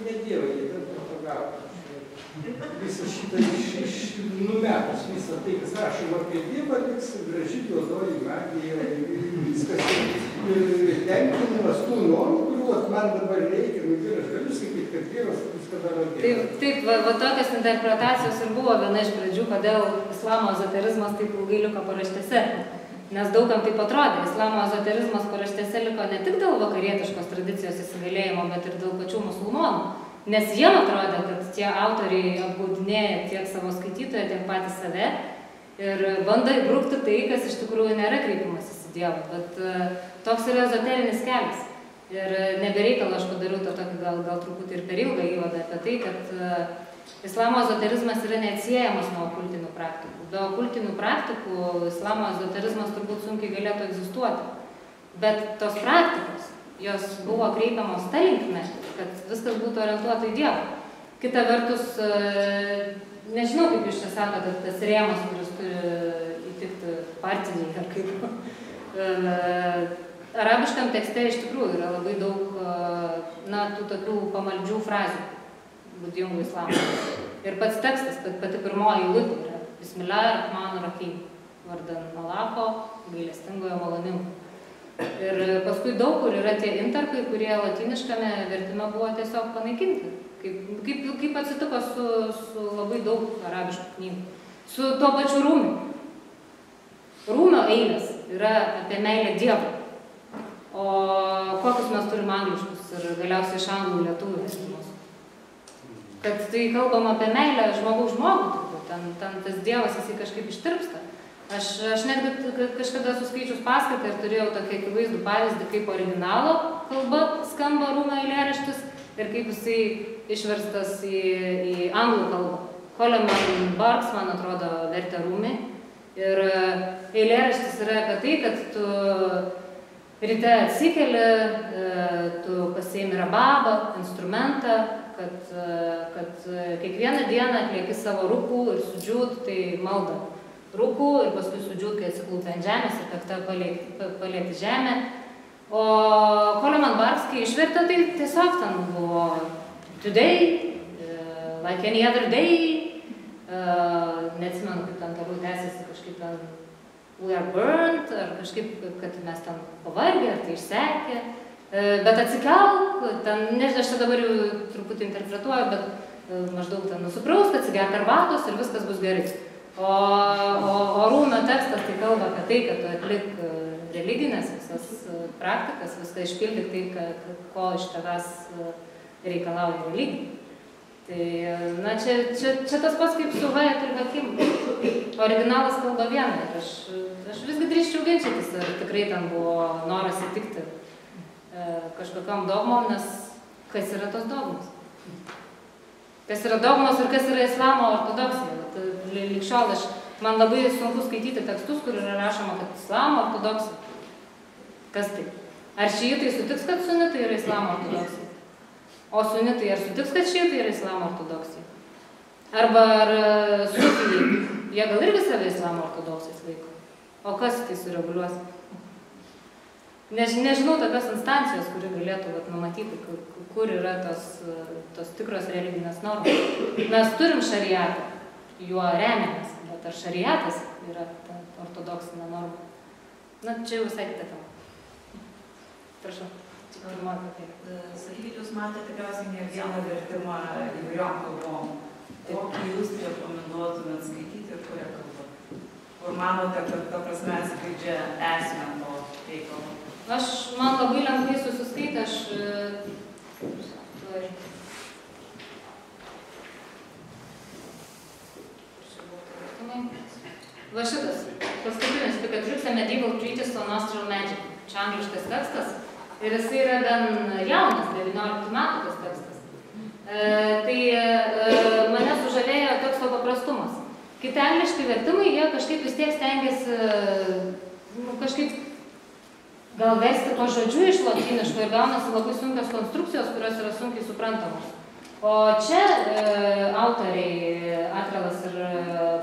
Nedievai, jie ten propagavo. Visą šitą numetus, visą tai, kas rašoma apie Dievą, liks graži juodoji magija, viskas tenkinimas tų normų, kuriuo man dabar reikia, ir aš galiu sakyti, kad Dievas viską daro Dievą. Taip, va tokios interpretacijos ir buvo viena iš pradžių, kodėl islamo ezoterizmas taip ilgai liko paraštėse. Nes daugam taip atrodė, islamo ezoterizmas paraštėse liko ne tik dėl vakarietiškos tradicijos įsigalėjimo, bet ir dėl pačių musulmonų. Nes jiem atrodė, kad tie autoriai apgaudinėja tiek savo skaitytoją, tiek patys save ir bando įbrukti tai, kas iš tikrųjų nėra kreipimasis į Dievą. Bet toks yra ezoterinis kelias. Ir nebereikalo aš padariau tą tokį gal truputį ir per ilgą įvadą apie tai, kad islamo ezoterizmas yra neatsiejamas nuo okultinių praktikų. Be okultinių praktikų islamo ezoterizmas turbūt sunkiai galėtų egzistuoti. Bet tos praktikos, jos buvo kreipiamos ta linkme, kad viskas būtų orientuota į Dievą. Kita vertus, nežinau, kaip jūs čia sakote, tas rėmas, kuris turi įtikti partijai ar kaip. Arabiškam tekste iš tikrųjų yra labai daug tų tokių pamaldžių frazių būdingų islamui. Ir pats tekstas, pati pirmoji eilutė yra Bismillahirrahmanirrahim, vardan Allaho, gailestingojo maloningo. Ir paskui daug kur yra tie intarpai, kurie latiniškame vertime buvo tiesiog panaikinti. Kaip atsitiko su labai daug arabiškų knygų. Su tuo pačiu Rūmiu. Rūmio eilės yra apie meilę Dievui. O kokius mes turim angliškus ir galiausiai iš anglų lietuvių vertimus. Kad tai kalbam apie meilę žmogaus žmogų, turbūt. Ten tas Dievas jisai kažkaip ištirpsta. Aš netgi kažkada suskaičius paskaitą ir turėjau tokį akivaizdų pavyzdį, kaip originalo kalba skamba Rūmio eilėraštis ir kaip jisai išverstas į anglų kalbą. Coleman Barks, man atrodo, vertė Rūmį. Ir eilėraštis yra apie tai, kad tu ryte atsikeli, tu pasiimi rababą, instrumentą, kad kiekvieną dieną atlieki savo rukų ir sudžiūt, tai malda. Rūkų ir paskui sudžiūt, kai atsiklūpi ant žemės ir kakta palieti žemę. O Coleman Barks, kai išvertė, tai tiesiog ten buvo today, like any other day, neatsimenu, kaip ten toliau tęsiasi kažkaip ten we are burnt, ar kažkaip, kad mes ten pavargę, ar tai išsekė. Bet atsikelk, ten, nežinau, aš čia dabar jau truputį interpretuoju, bet maždaug ten nusiprausk, atsigerk arbatos ir viskas bus gerai. O Rūmio tekstas tai kalba apie tai, kad tu atlik religinės visas praktikas, viską išpildyk tai, ko iš tavęs reikalauja religija. Tai, čia tas pats kaip su Vajat ir Hakim. Originalas kalba vieną ir aš visgi drįsčiau ginčytis, ar tikrai ten buvo noras įtikti kažkokiam dogmom, nes kas yra tos dogmos? Kas yra dogmos ir kas yra islamo ortodoksija. Lig šiol man labai sunku skaityti tekstus, kur yra rašoma, kad islamo ortodoksija. Kas tai? Ar šiitai sutiks, kad sunitai yra islamo ortodoksija? O sunitai ar sutiks, kad šiitai yra islamo ortodoksija? Arba ar sufijai, jie gal irgi save islamo ortodoksijos laiko? O kas tai sureguliuos? Nežinau tokios instancijos, kuri galėtų numatyti, kur yra tos tikros religinės normos. Mes turim šariatą, juo remiamės, bet ar šariatas yra ta ortodoksinė norma? Na, čia jau visai kita tema. Prašau. Sakykit, jūs matėte tikriausiai ne vieną vertimą įvairiom kalbom. Kokį jūs rekomenduotumėt skaityti ir kurią kalbą? Kur manote, kad ta prasme atskleidžia esmę to reikalo? Man labai lengvai susiskaitė, va šitas, paskutinis, tik atliuksė Medieval Treatise on Astral Magic. Čia angliškas tekstas ir jisai yra gan jaunas, 19 metų tas tekstas. Tai mane sužavėjo teksto paprastumas. Kiti angliški vertimai, jie kažkaip vis tiek stengiasi kažkaip gal versti pažodžių iš lotyniško ir gaunasi labai sunkios konstrukcijos, kurios yra sunkiai suprantamos. O čia autoriai Atrelas ir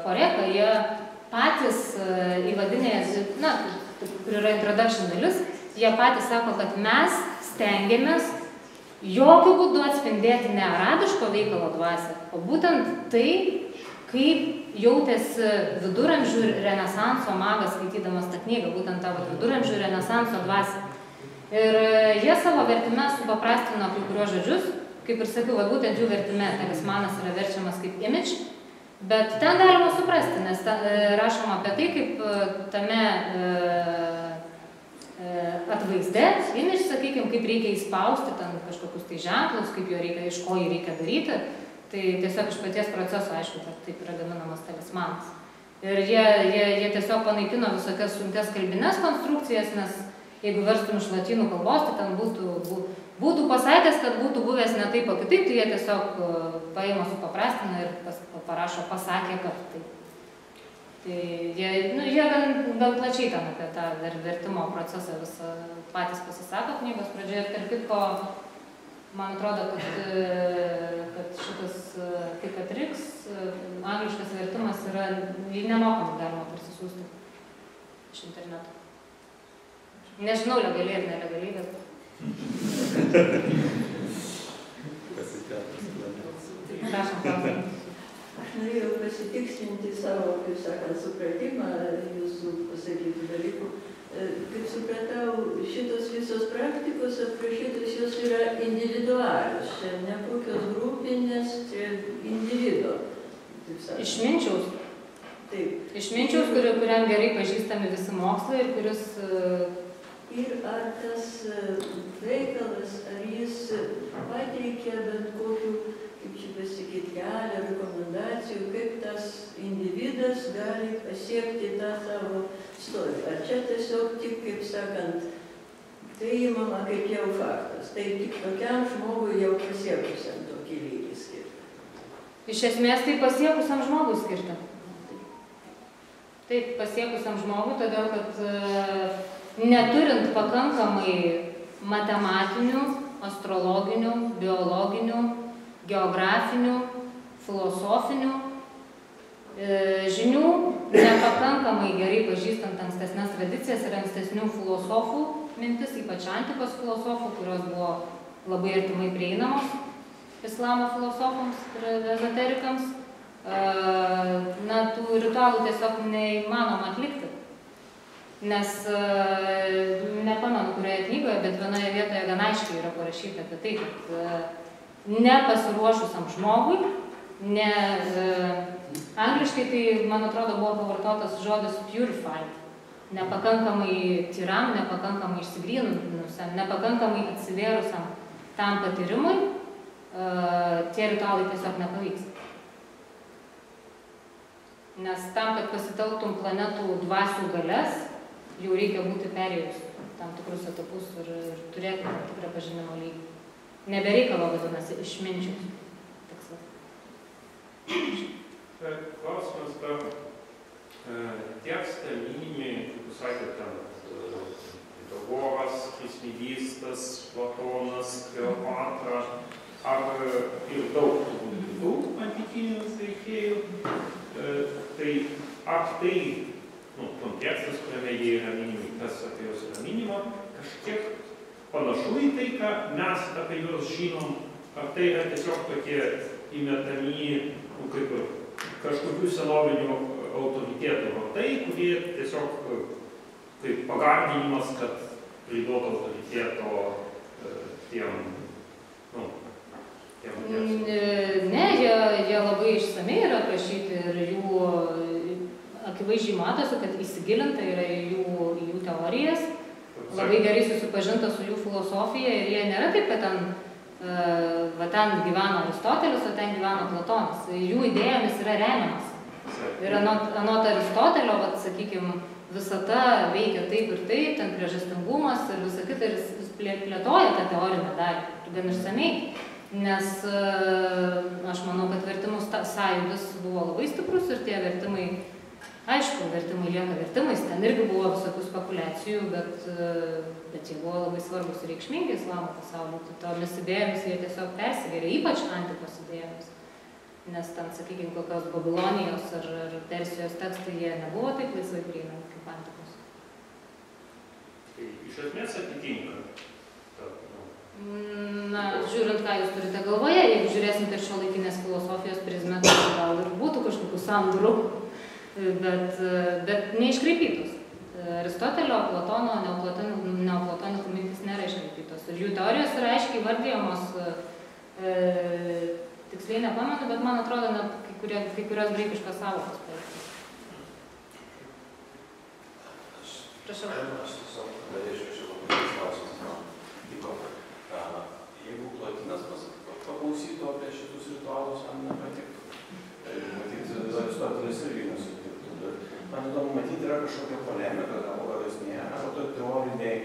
Poreka, jie patys įvadinėje, kur yra introduction dalis, jie patys sako, kad mes stengiamės jokių būdų atspindėti ne arabiško veikalo dvasią, o būtent tai, kaip jautėsi viduramžių renesanso magas skaitydamas tą knygą, būtent tą viduramžių renesanso dvasią. Ir jie savo vertime supaprastino kai kuriuos žodžius, kaip ir sakiau, būtent jų vertime talismanas yra verčiamas kaip image, bet ten galima suprasti, nes rašoma apie tai, kaip tame atvaizde, image, sakykime, kaip reikia įspausti ten kažkokius tai ženklus, kaip jo reikia, iš ko jį reikia daryti. Tai tiesiog iš paties proceso, aišku, kad taip yra gaminamas talismanas. Ir jie tiesiog panaikino visokias sunkias kalbines konstrukcijas, nes jeigu verstum iš lotynų kalbos, tai ten būtų pasakęs, kad būtų buvęs ne taip, o kitaip, tai jie tiesiog paima supaprastina ir parašo, pasakė, kad taip. Tai jie gan plačiai ten apie tą vertimo procesą visą patys pasisako knygos pradžioje. Ir tarp kitko, man atrodo, kad šitas kaip atriks, angliškas vertimas yra, jį nemokamai galima parsisiųsti iš interneto. Nežinau, legaliai ir nelegaliai, bet... Prašom, klausimą. Aš norėjau pasitikslinti savo, kaip sakant, supratimą jūsų pasakytų dalykų. Kaip supratau, šitos visos praktikos aprašytos, jos yra individualios, čia ne kokios grupinės, čia individo. Išminčiaus. Taip. Išminčiaus, kuriam gerai pažįstami visi mokslai ir kuris... Ir ar tas veikalas, ar jis pateikia bent kokių, kaip čia pasakyti, kelią, rekomendacijų, kaip tas individas gali pasiekti tą savo istoriją. Ar čia tiesiog tik, kaip sakant, tai įmama kaip jau faktas, tai tik tokiam žmogui jau pasiekusiam tokį lygį skirta. Iš esmės tai pasiekusiam žmogui skirta. Taip, pasiekusiam žmogui, todėl kad neturint pakankamai matematinių, astrologinių, biologinių, geografinių, filosofinių žinių, nepakankamai gerai pažįstant ankstesnės tradicijas ir ankstesnių filosofų mintis, ypač antikos filosofų, kurios buvo labai artimai prieinamos islamo filosofams ir ezoterikams, tų ritualų tiesiog neįmanoma atlikti. Nes nepamenu, kurioje knygoje, bet vienoje vietoje gan aiškiai yra parašyta apie tai, kad nepasiruošusiam žmogui, angliškai tai, man atrodo, buvo pavartotas žodis purified, nepakankamai tyram, nepakankamai išsigrynusiam, nepakankamai atsivėrusiam tam patyrimui, tie ritualai tiesiog nepavyks. Nes tam, kad pasitelktum planetų dvasių galias, jau reikia būti perėjus tam tikrus etapus ir turėti tam tikrą pažinimo lygį. Nebereikalo vadinasi išminčius. Klausimas dar tekstą minimi, kaip jūs sakėte, Pitagoras, Krismidistas, Platonas, Kleopatra, ar ir daug kitų antikinių veikėjų. Tai ar tai kontekstas, kuriame jie yra minimi, kas apie juos yra minima, kažkiek panašu į tai, ką mes apie juos žinom, ar tai yra tiesiog tokie įmetami, kaip ir kažkokių senovinių autoritetų vardai, kurie tiesiog kaip pagardinimas, kad priduotų autoriteto tiem Ne, jie labai išsamei yra aprašyti ir jų akivaizdžiai matosi, kad įsigilinta yra į jų teorijas, labai gerai susipažinta su jų filosofija ir jie nėra taip, kad ten gyveno Aristotelis, o ten gyveno Platonas. Jų idėjomis yra remiamas. Ir anot Aristotelio, sakykime, visata veikia taip ir taip, ten priežastingumas ir visa kita, ir jis plėtoja tą teorinę dalį, gan išsamei. Nes aš manau, kad vertimų sąjūdis buvo labai stiprus ir tie vertimai, aišku, vertimai lieka vertimais, ten irgi buvo visokių spekuliacijų, bet jie buvo labai svarbus ir reikšmingi islamo pasaulyje. Tomis idėjomis jie tiesiog persigeria, ypač antikos idėjomis. Nes ten, sakykime, kokios Babilonijos ar Persijos tekstai, jie nebuvo taip laisvai prieinami kaip antikos. Tai iš esmės atitinka. Na, žiūrint, ką jūs turite galvoje, jeigu žiūrėsim per šiuolaikinės filosofijos prizmę, tai gal ir būtų kažkokių sandūrų, bet neiškraipytus. Aristotelio, Platono, neoplatonikų mintis nėra iškraipytos. Ir jų teorijos yra aiškiai vardijamos, tiksliai nepamenu, bet man atrodo, net kai kurios graikiškos sąvokos. Prašau. Aš tiesiog galėčiau čia labai klausimą. Jeigu Plotinas paklausytų apie šitus ritualus, man nepatiktų. Matyt, Aristotelis irgi nesutiktų. Bet man įdomu, matyti yra kažkokia polemika, gal jis nėra, o to teoriniai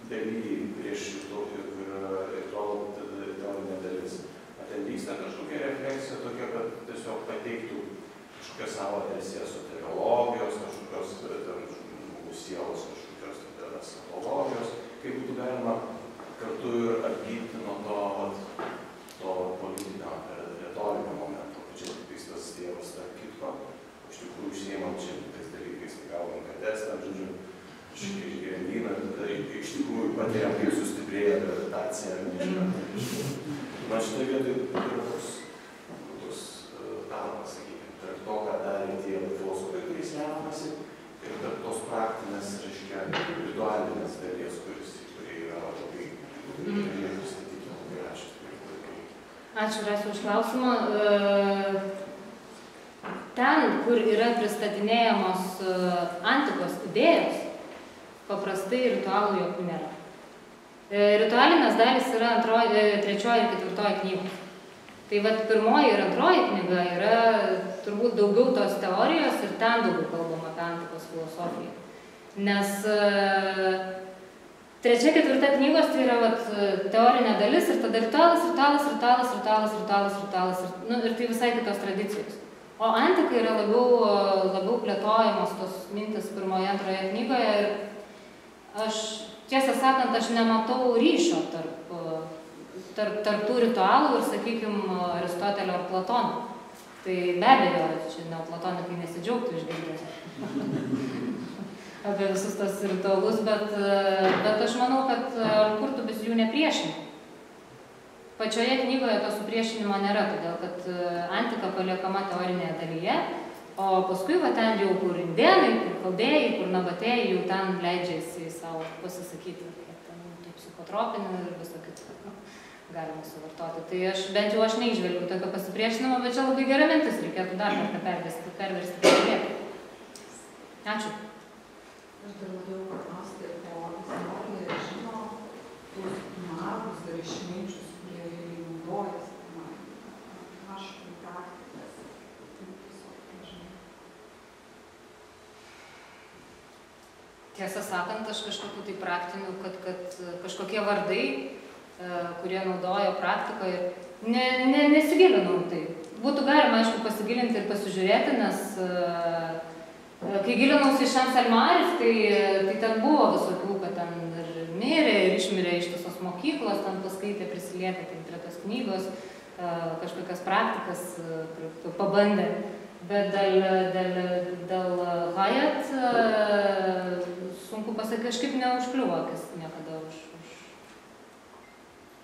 dalykai prieš ritualų teorinė dalis. Ar ten vyksta kažkokia refleksija tokia, kad tiesiog pateiktų kažkokią savo versiją soteriologijos, kažkokios sielos, kažkokios satologijos, kaip būtų galima kartu ir atgyti nuo to politinio retorinio momento, kad čia tik tas Dievas tarp kitko, iš tikrųjų užsiimam čia tais dalykais, tai gaunam kates, žodžiu, išgeriam vyną, tada iš tikrųjų patiriam, kaip sustiprėja gravitacija, nežinau. Man šitoj vietoj yra toks tarpas, sakykime, tarp to, ką darė tie filosofai, kuriais remiamasi, ir tarp tos praktinės, reiškia, ritualinės dalies, kurie yra labai pristatyti, labai ačiū. Ačiū, Rasiu, už klausimą. Ten, kur yra pristatinėjamos antikos idėjos, paprastai ritualų jokių nėra. Ritualinės dalys yra 3 ir 4 knygos. Tai vat pirmoji ir 2 knyga yra turbūt daugiau tos teorijos ir ten daugiau kalbama apie antikos filosofiją. Nes 3-4 knygos tai yra vat, teorinė dalis ir tada ritualas ir tai visai kitos tradicijos. O antika yra labiau plėtojamos tos mintis 1-2 knygoje ir aš, tiesą sakant, aš nematau ryšio tarp tų ritualų ir, sakykime, Aristotelio ar Platono. Tai be abejo, čia neoplatonikai nesidžiaugtų išgirdęs apie visus tos ritualus, bet aš manau, kad Kurtubis jų nepriešina. Pačioje knygoje to supriešinimo nėra, todėl kad antika paliekama teorinėje dalyje, o paskui va ten jau kur indėnai, kur chaldėjai, kur nabatėjai, jau ten leidžiasi savo pasisakyti, ten psichotropinį ir visą kitą galima suvartoti. Tai bent jau aš neižvelgiu tokio pasipriešinimo, bet čia labai gera mintis, reikėtų dar kartą perversti kalbėti. Ačiū. Aš dar labiau paklausti, o istorija žino tuos magus ar išminčius, kurie realiai naudojasi raštų praktikas. Tiesiog nežinau. Tiesą sakant, aš kažkokiu tai praktiniu, kad kažkokie vardai, kurie naudojo praktikoje, nesigilinau tai. Būtų galima, aišku, pasigilinti ir pasižiūrėti, nes kai gilinausi į Šamsalmaris, tai ten buvo visokių, kad ten ir mirė, ir išmirė ištisos mokyklos, ten paskaitė, prisilietė prie tos knygos, kažkokias praktikas pabandė. Bet dėl Hayat sunku pasakyti, kažkaip neužkliuvo akis niekada už.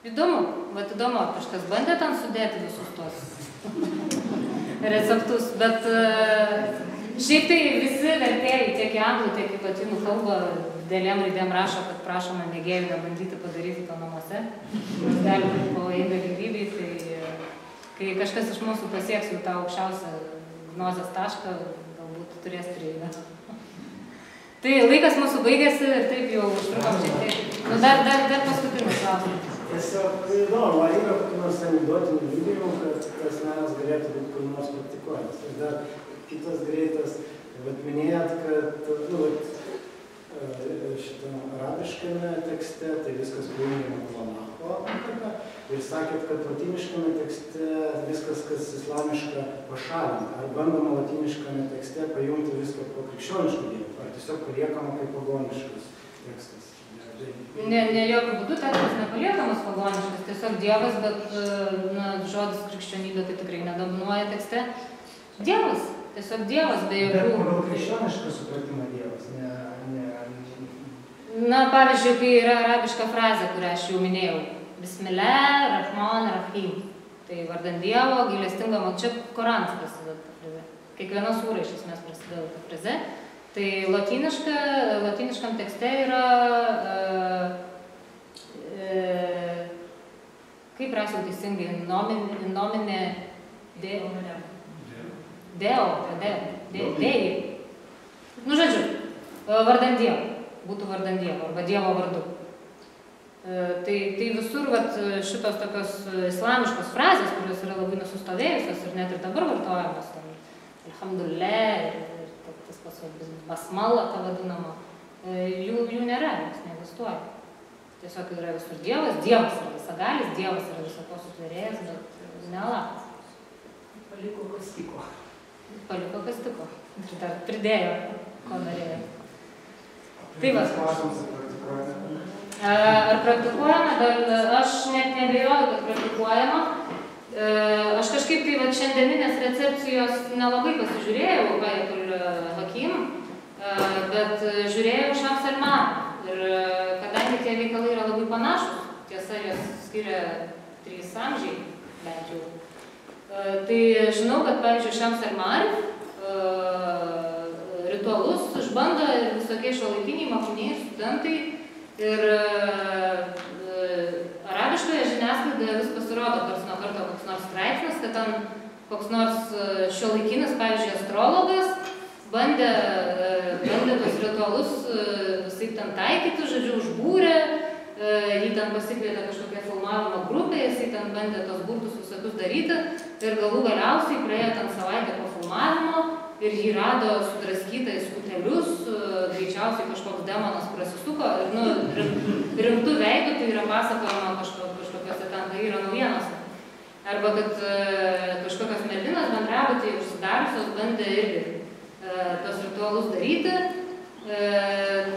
Įdomu, ar kažkas bandė ten sudėti visus tos receptus, bet šiaip tai visi vertėjai tiek į anglų, tiek į lotynų kalbą didelėm raidėm rašo, kad prašoma mėgėjų nebandyti padaryti to namuose. Gali būti pavojinga gyvybei, tai kai kažkas iš mūsų pasieks jau tą aukščiausią gnozės tašką, galbūt turės prieigą. Tai laikas mūsų baigėsi ir taip jau užtrukom šiek tiek. Dar paskutinis klausimas. Tiesiog įdomu, ar yra kokių nors anekdotinių liudijimų, kad tas menas galėtų būti kur nors praktikuojamas. Ir dar kitas greitas, minėjot, kad šitame arabiškame tekste, tai viskas pajungiama Planacho antika, ir sakėt, kad lotyniškame tekste viskas, kas islamiška, pašalinta. Ar bandoma lotyniškame tekste pajungti viską po krikščioniškų dievų, ar tiesiog paliekama kaip pagoniškas tekstas? Ne jokių būdų tekstas nepaliekamas pagoniškas, tiesiog dievas, bet žodis krikščionybė tai tikrai nedominuoja tekste. Dievas, tiesiog dievas be jokių... Bet pagal krikščionišką supratimą dievas, Na, pavyzdžiui, kai yra arabiška frazė, kurią aš jau minėjau, Bismillah, Rahman, Rahim. Tai vardant Dievo, gailestingam, čia Koranas prasideda ta fraze. Kiekviena sūra iš esmės prasideda ta fraze. Tai latiniškam tekste yra, kaip rasiu teisingai, nominė Dei. Nu, žodžiu, vardant Dievo, būtų vardant Dievo, arba Dievo vardu. Tai visur šitos tokios islamiškos frazės, kurios yra labai nusistovėjusios ir net ir dabar vartojamos, alhamdulillah, ir tas pats basmala, ta vadinama, jų nėra, jos neegzistuoja. Tiesiog yra visur Dievas, Dievas yra visagalis, Dievas yra visako sutvėrėjas, bet ne Alachas. Paliko kas tiko. Paliko kas tiko. Ir dar pridėjo, ko norėjo. Tai va. Ar praktikuojama? Aš net nebejoju, kad praktikuojama. Aš kažkaip tai šiandieninės recepcijos nelabai pasižiūrėjau, Bajatul Hakim, bet žiūrėjau Šah Salmaną. Ir kadangi tie veikalai yra labai panašus, tiesa, jos skiria 3 amžiai, bent jau. Tai žinau, kad, pavyzdžiui, Šah Salman ritualus išbando ir visokie šiuolaikiniai mokiniai, studentai. Ir arabiškoje žiniasklaidoje vis pasirodo karts nuo karto koks nors straipsnis, kad ten koks nors šiuolaikinis, pavyzdžiui, astrologas bandė tos ritualus visai ten taikyti, žodžiu, užbūrė, jį ten pasikvietė kažkokią filmavimo grupę, jisai ten bandė tos burtus visokius daryti ir galų galiausiai praėjo ten savaitę po filmavimo ir jį rado sudraskytą į skutelius, greičiausiai kažkoks demonas prasisuko ir rimtų veidų, tai yra pasakojama kažkokiose ten, tai yra naujienos. Arba kad kažkokios merginos bendrabutyje užsidariusios bandė irgi tos ritualus daryti,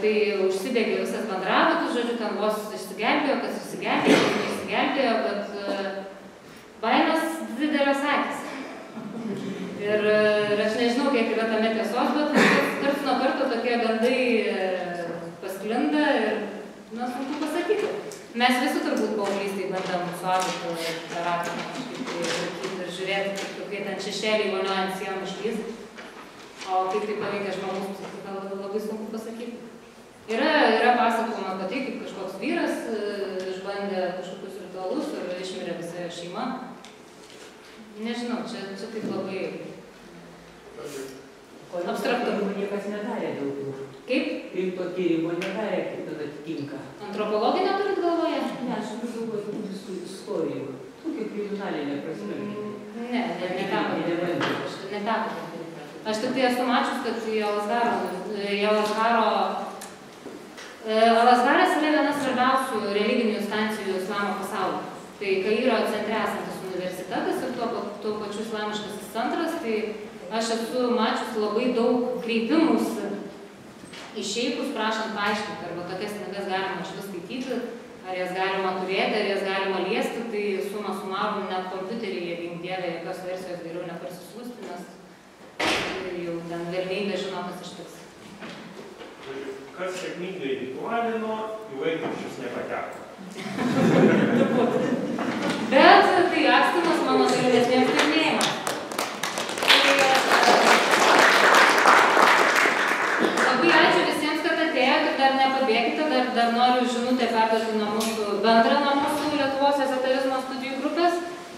tai užsidegė visas bendrabutis, žodžiu, ten vos išsigelbėjo, kas išsigelbėjo, bet baimės didelės akys. Ir aš nežinau, kiek yra tame tiesos, bet karts nuo karto tokie gandai pasklinda ir, sunku pasakyti. Mes visi turbūt paauglystėj bandam suaugti terapiją kažkaip ir žiūrėti, kokie ten šešėliai voniojant sienų išlys. O kaip tai paveikia žmogus psichiką, labai sunku pasakyti. Yra pasakoma apie tai, kaip kažkoks vyras išbandė kažkokius ritualus ir išmirė visą šeimą. Nežinau, čia taip labai abstraktu. Niekas nedarė dėl tų. Kaip? Rimto tyrimo nedarė, kaip tada atitinka. Antropologinę turit galvoje? Ne, aš galvoju tų visų istorijų. Tokia kriminalinė prasme. Ne, neteko. Aš tik tai esu mačius, kad Al-Azharas yra viena svarbiausių religinių instancijų islamo pasaulyje. Tai Kairo centre esantis universitetas ir tuo pačiu islamiškasis centras, tai aš esu mačius labai daug kreipimusi į šeikus, prašant paaiškinti, arba tokias knygas galima išvis skaityti, ar jas galima turėti, ar jas galima liesti, tai suma sumarum net kompiuteryje, gink dieve, jokios versijos geriau neparsisiųsti, nes jau ten velniai nežino, kas ištiks. Kas sėkmingai ritualino, jų laikraščius nepateko. Bet tai akstinas mano tolimesniems tyrinėjimams. Labai ačiū visiems, kad atėjote ir dar nepabėgite, dar noriu žinutę perduoti nuo mūsų bendrą nuo mūsų Lietuvos ezoterizmo studijų grupės.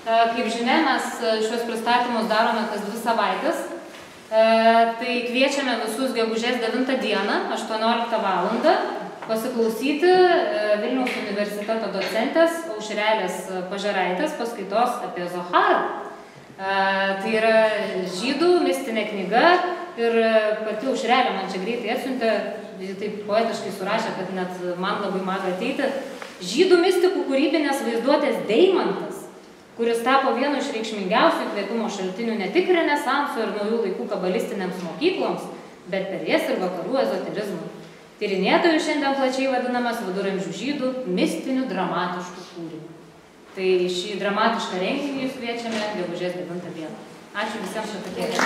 Kaip žinia, mes šios pristatymus darome kas 2 savaitės. Tai kviečiame visus gegužės 9 dieną, 18 valandą, pasiklausyti Vilniaus universiteto docentės Aušrelės Pažeraitės paskaitos apie Zoharą. Tai yra žydų mistinė knyga ir pati Aušrelė man čia greitai atsiuntė, taip poetiškai surašė, kad net man labai maga ateiti. Žydų mistikų kūrybinės vaizduotės deimantas, kuris tapo vienu iš reikšmingiausių įkvėpimo šaltinių ne tik renesanso ir naujų laikų kabalistinėms mokykloms, bet per jas ir vakarų ezoterizmui. Tyrinėtojų šiandien plačiai vadinamas viduramžių žydų mistinių dramatiškų kūrinių. Tai šį dramatišką renginį jūs kviečiame gegužės 9 dieną. Ačiū visiems, kad atėjote.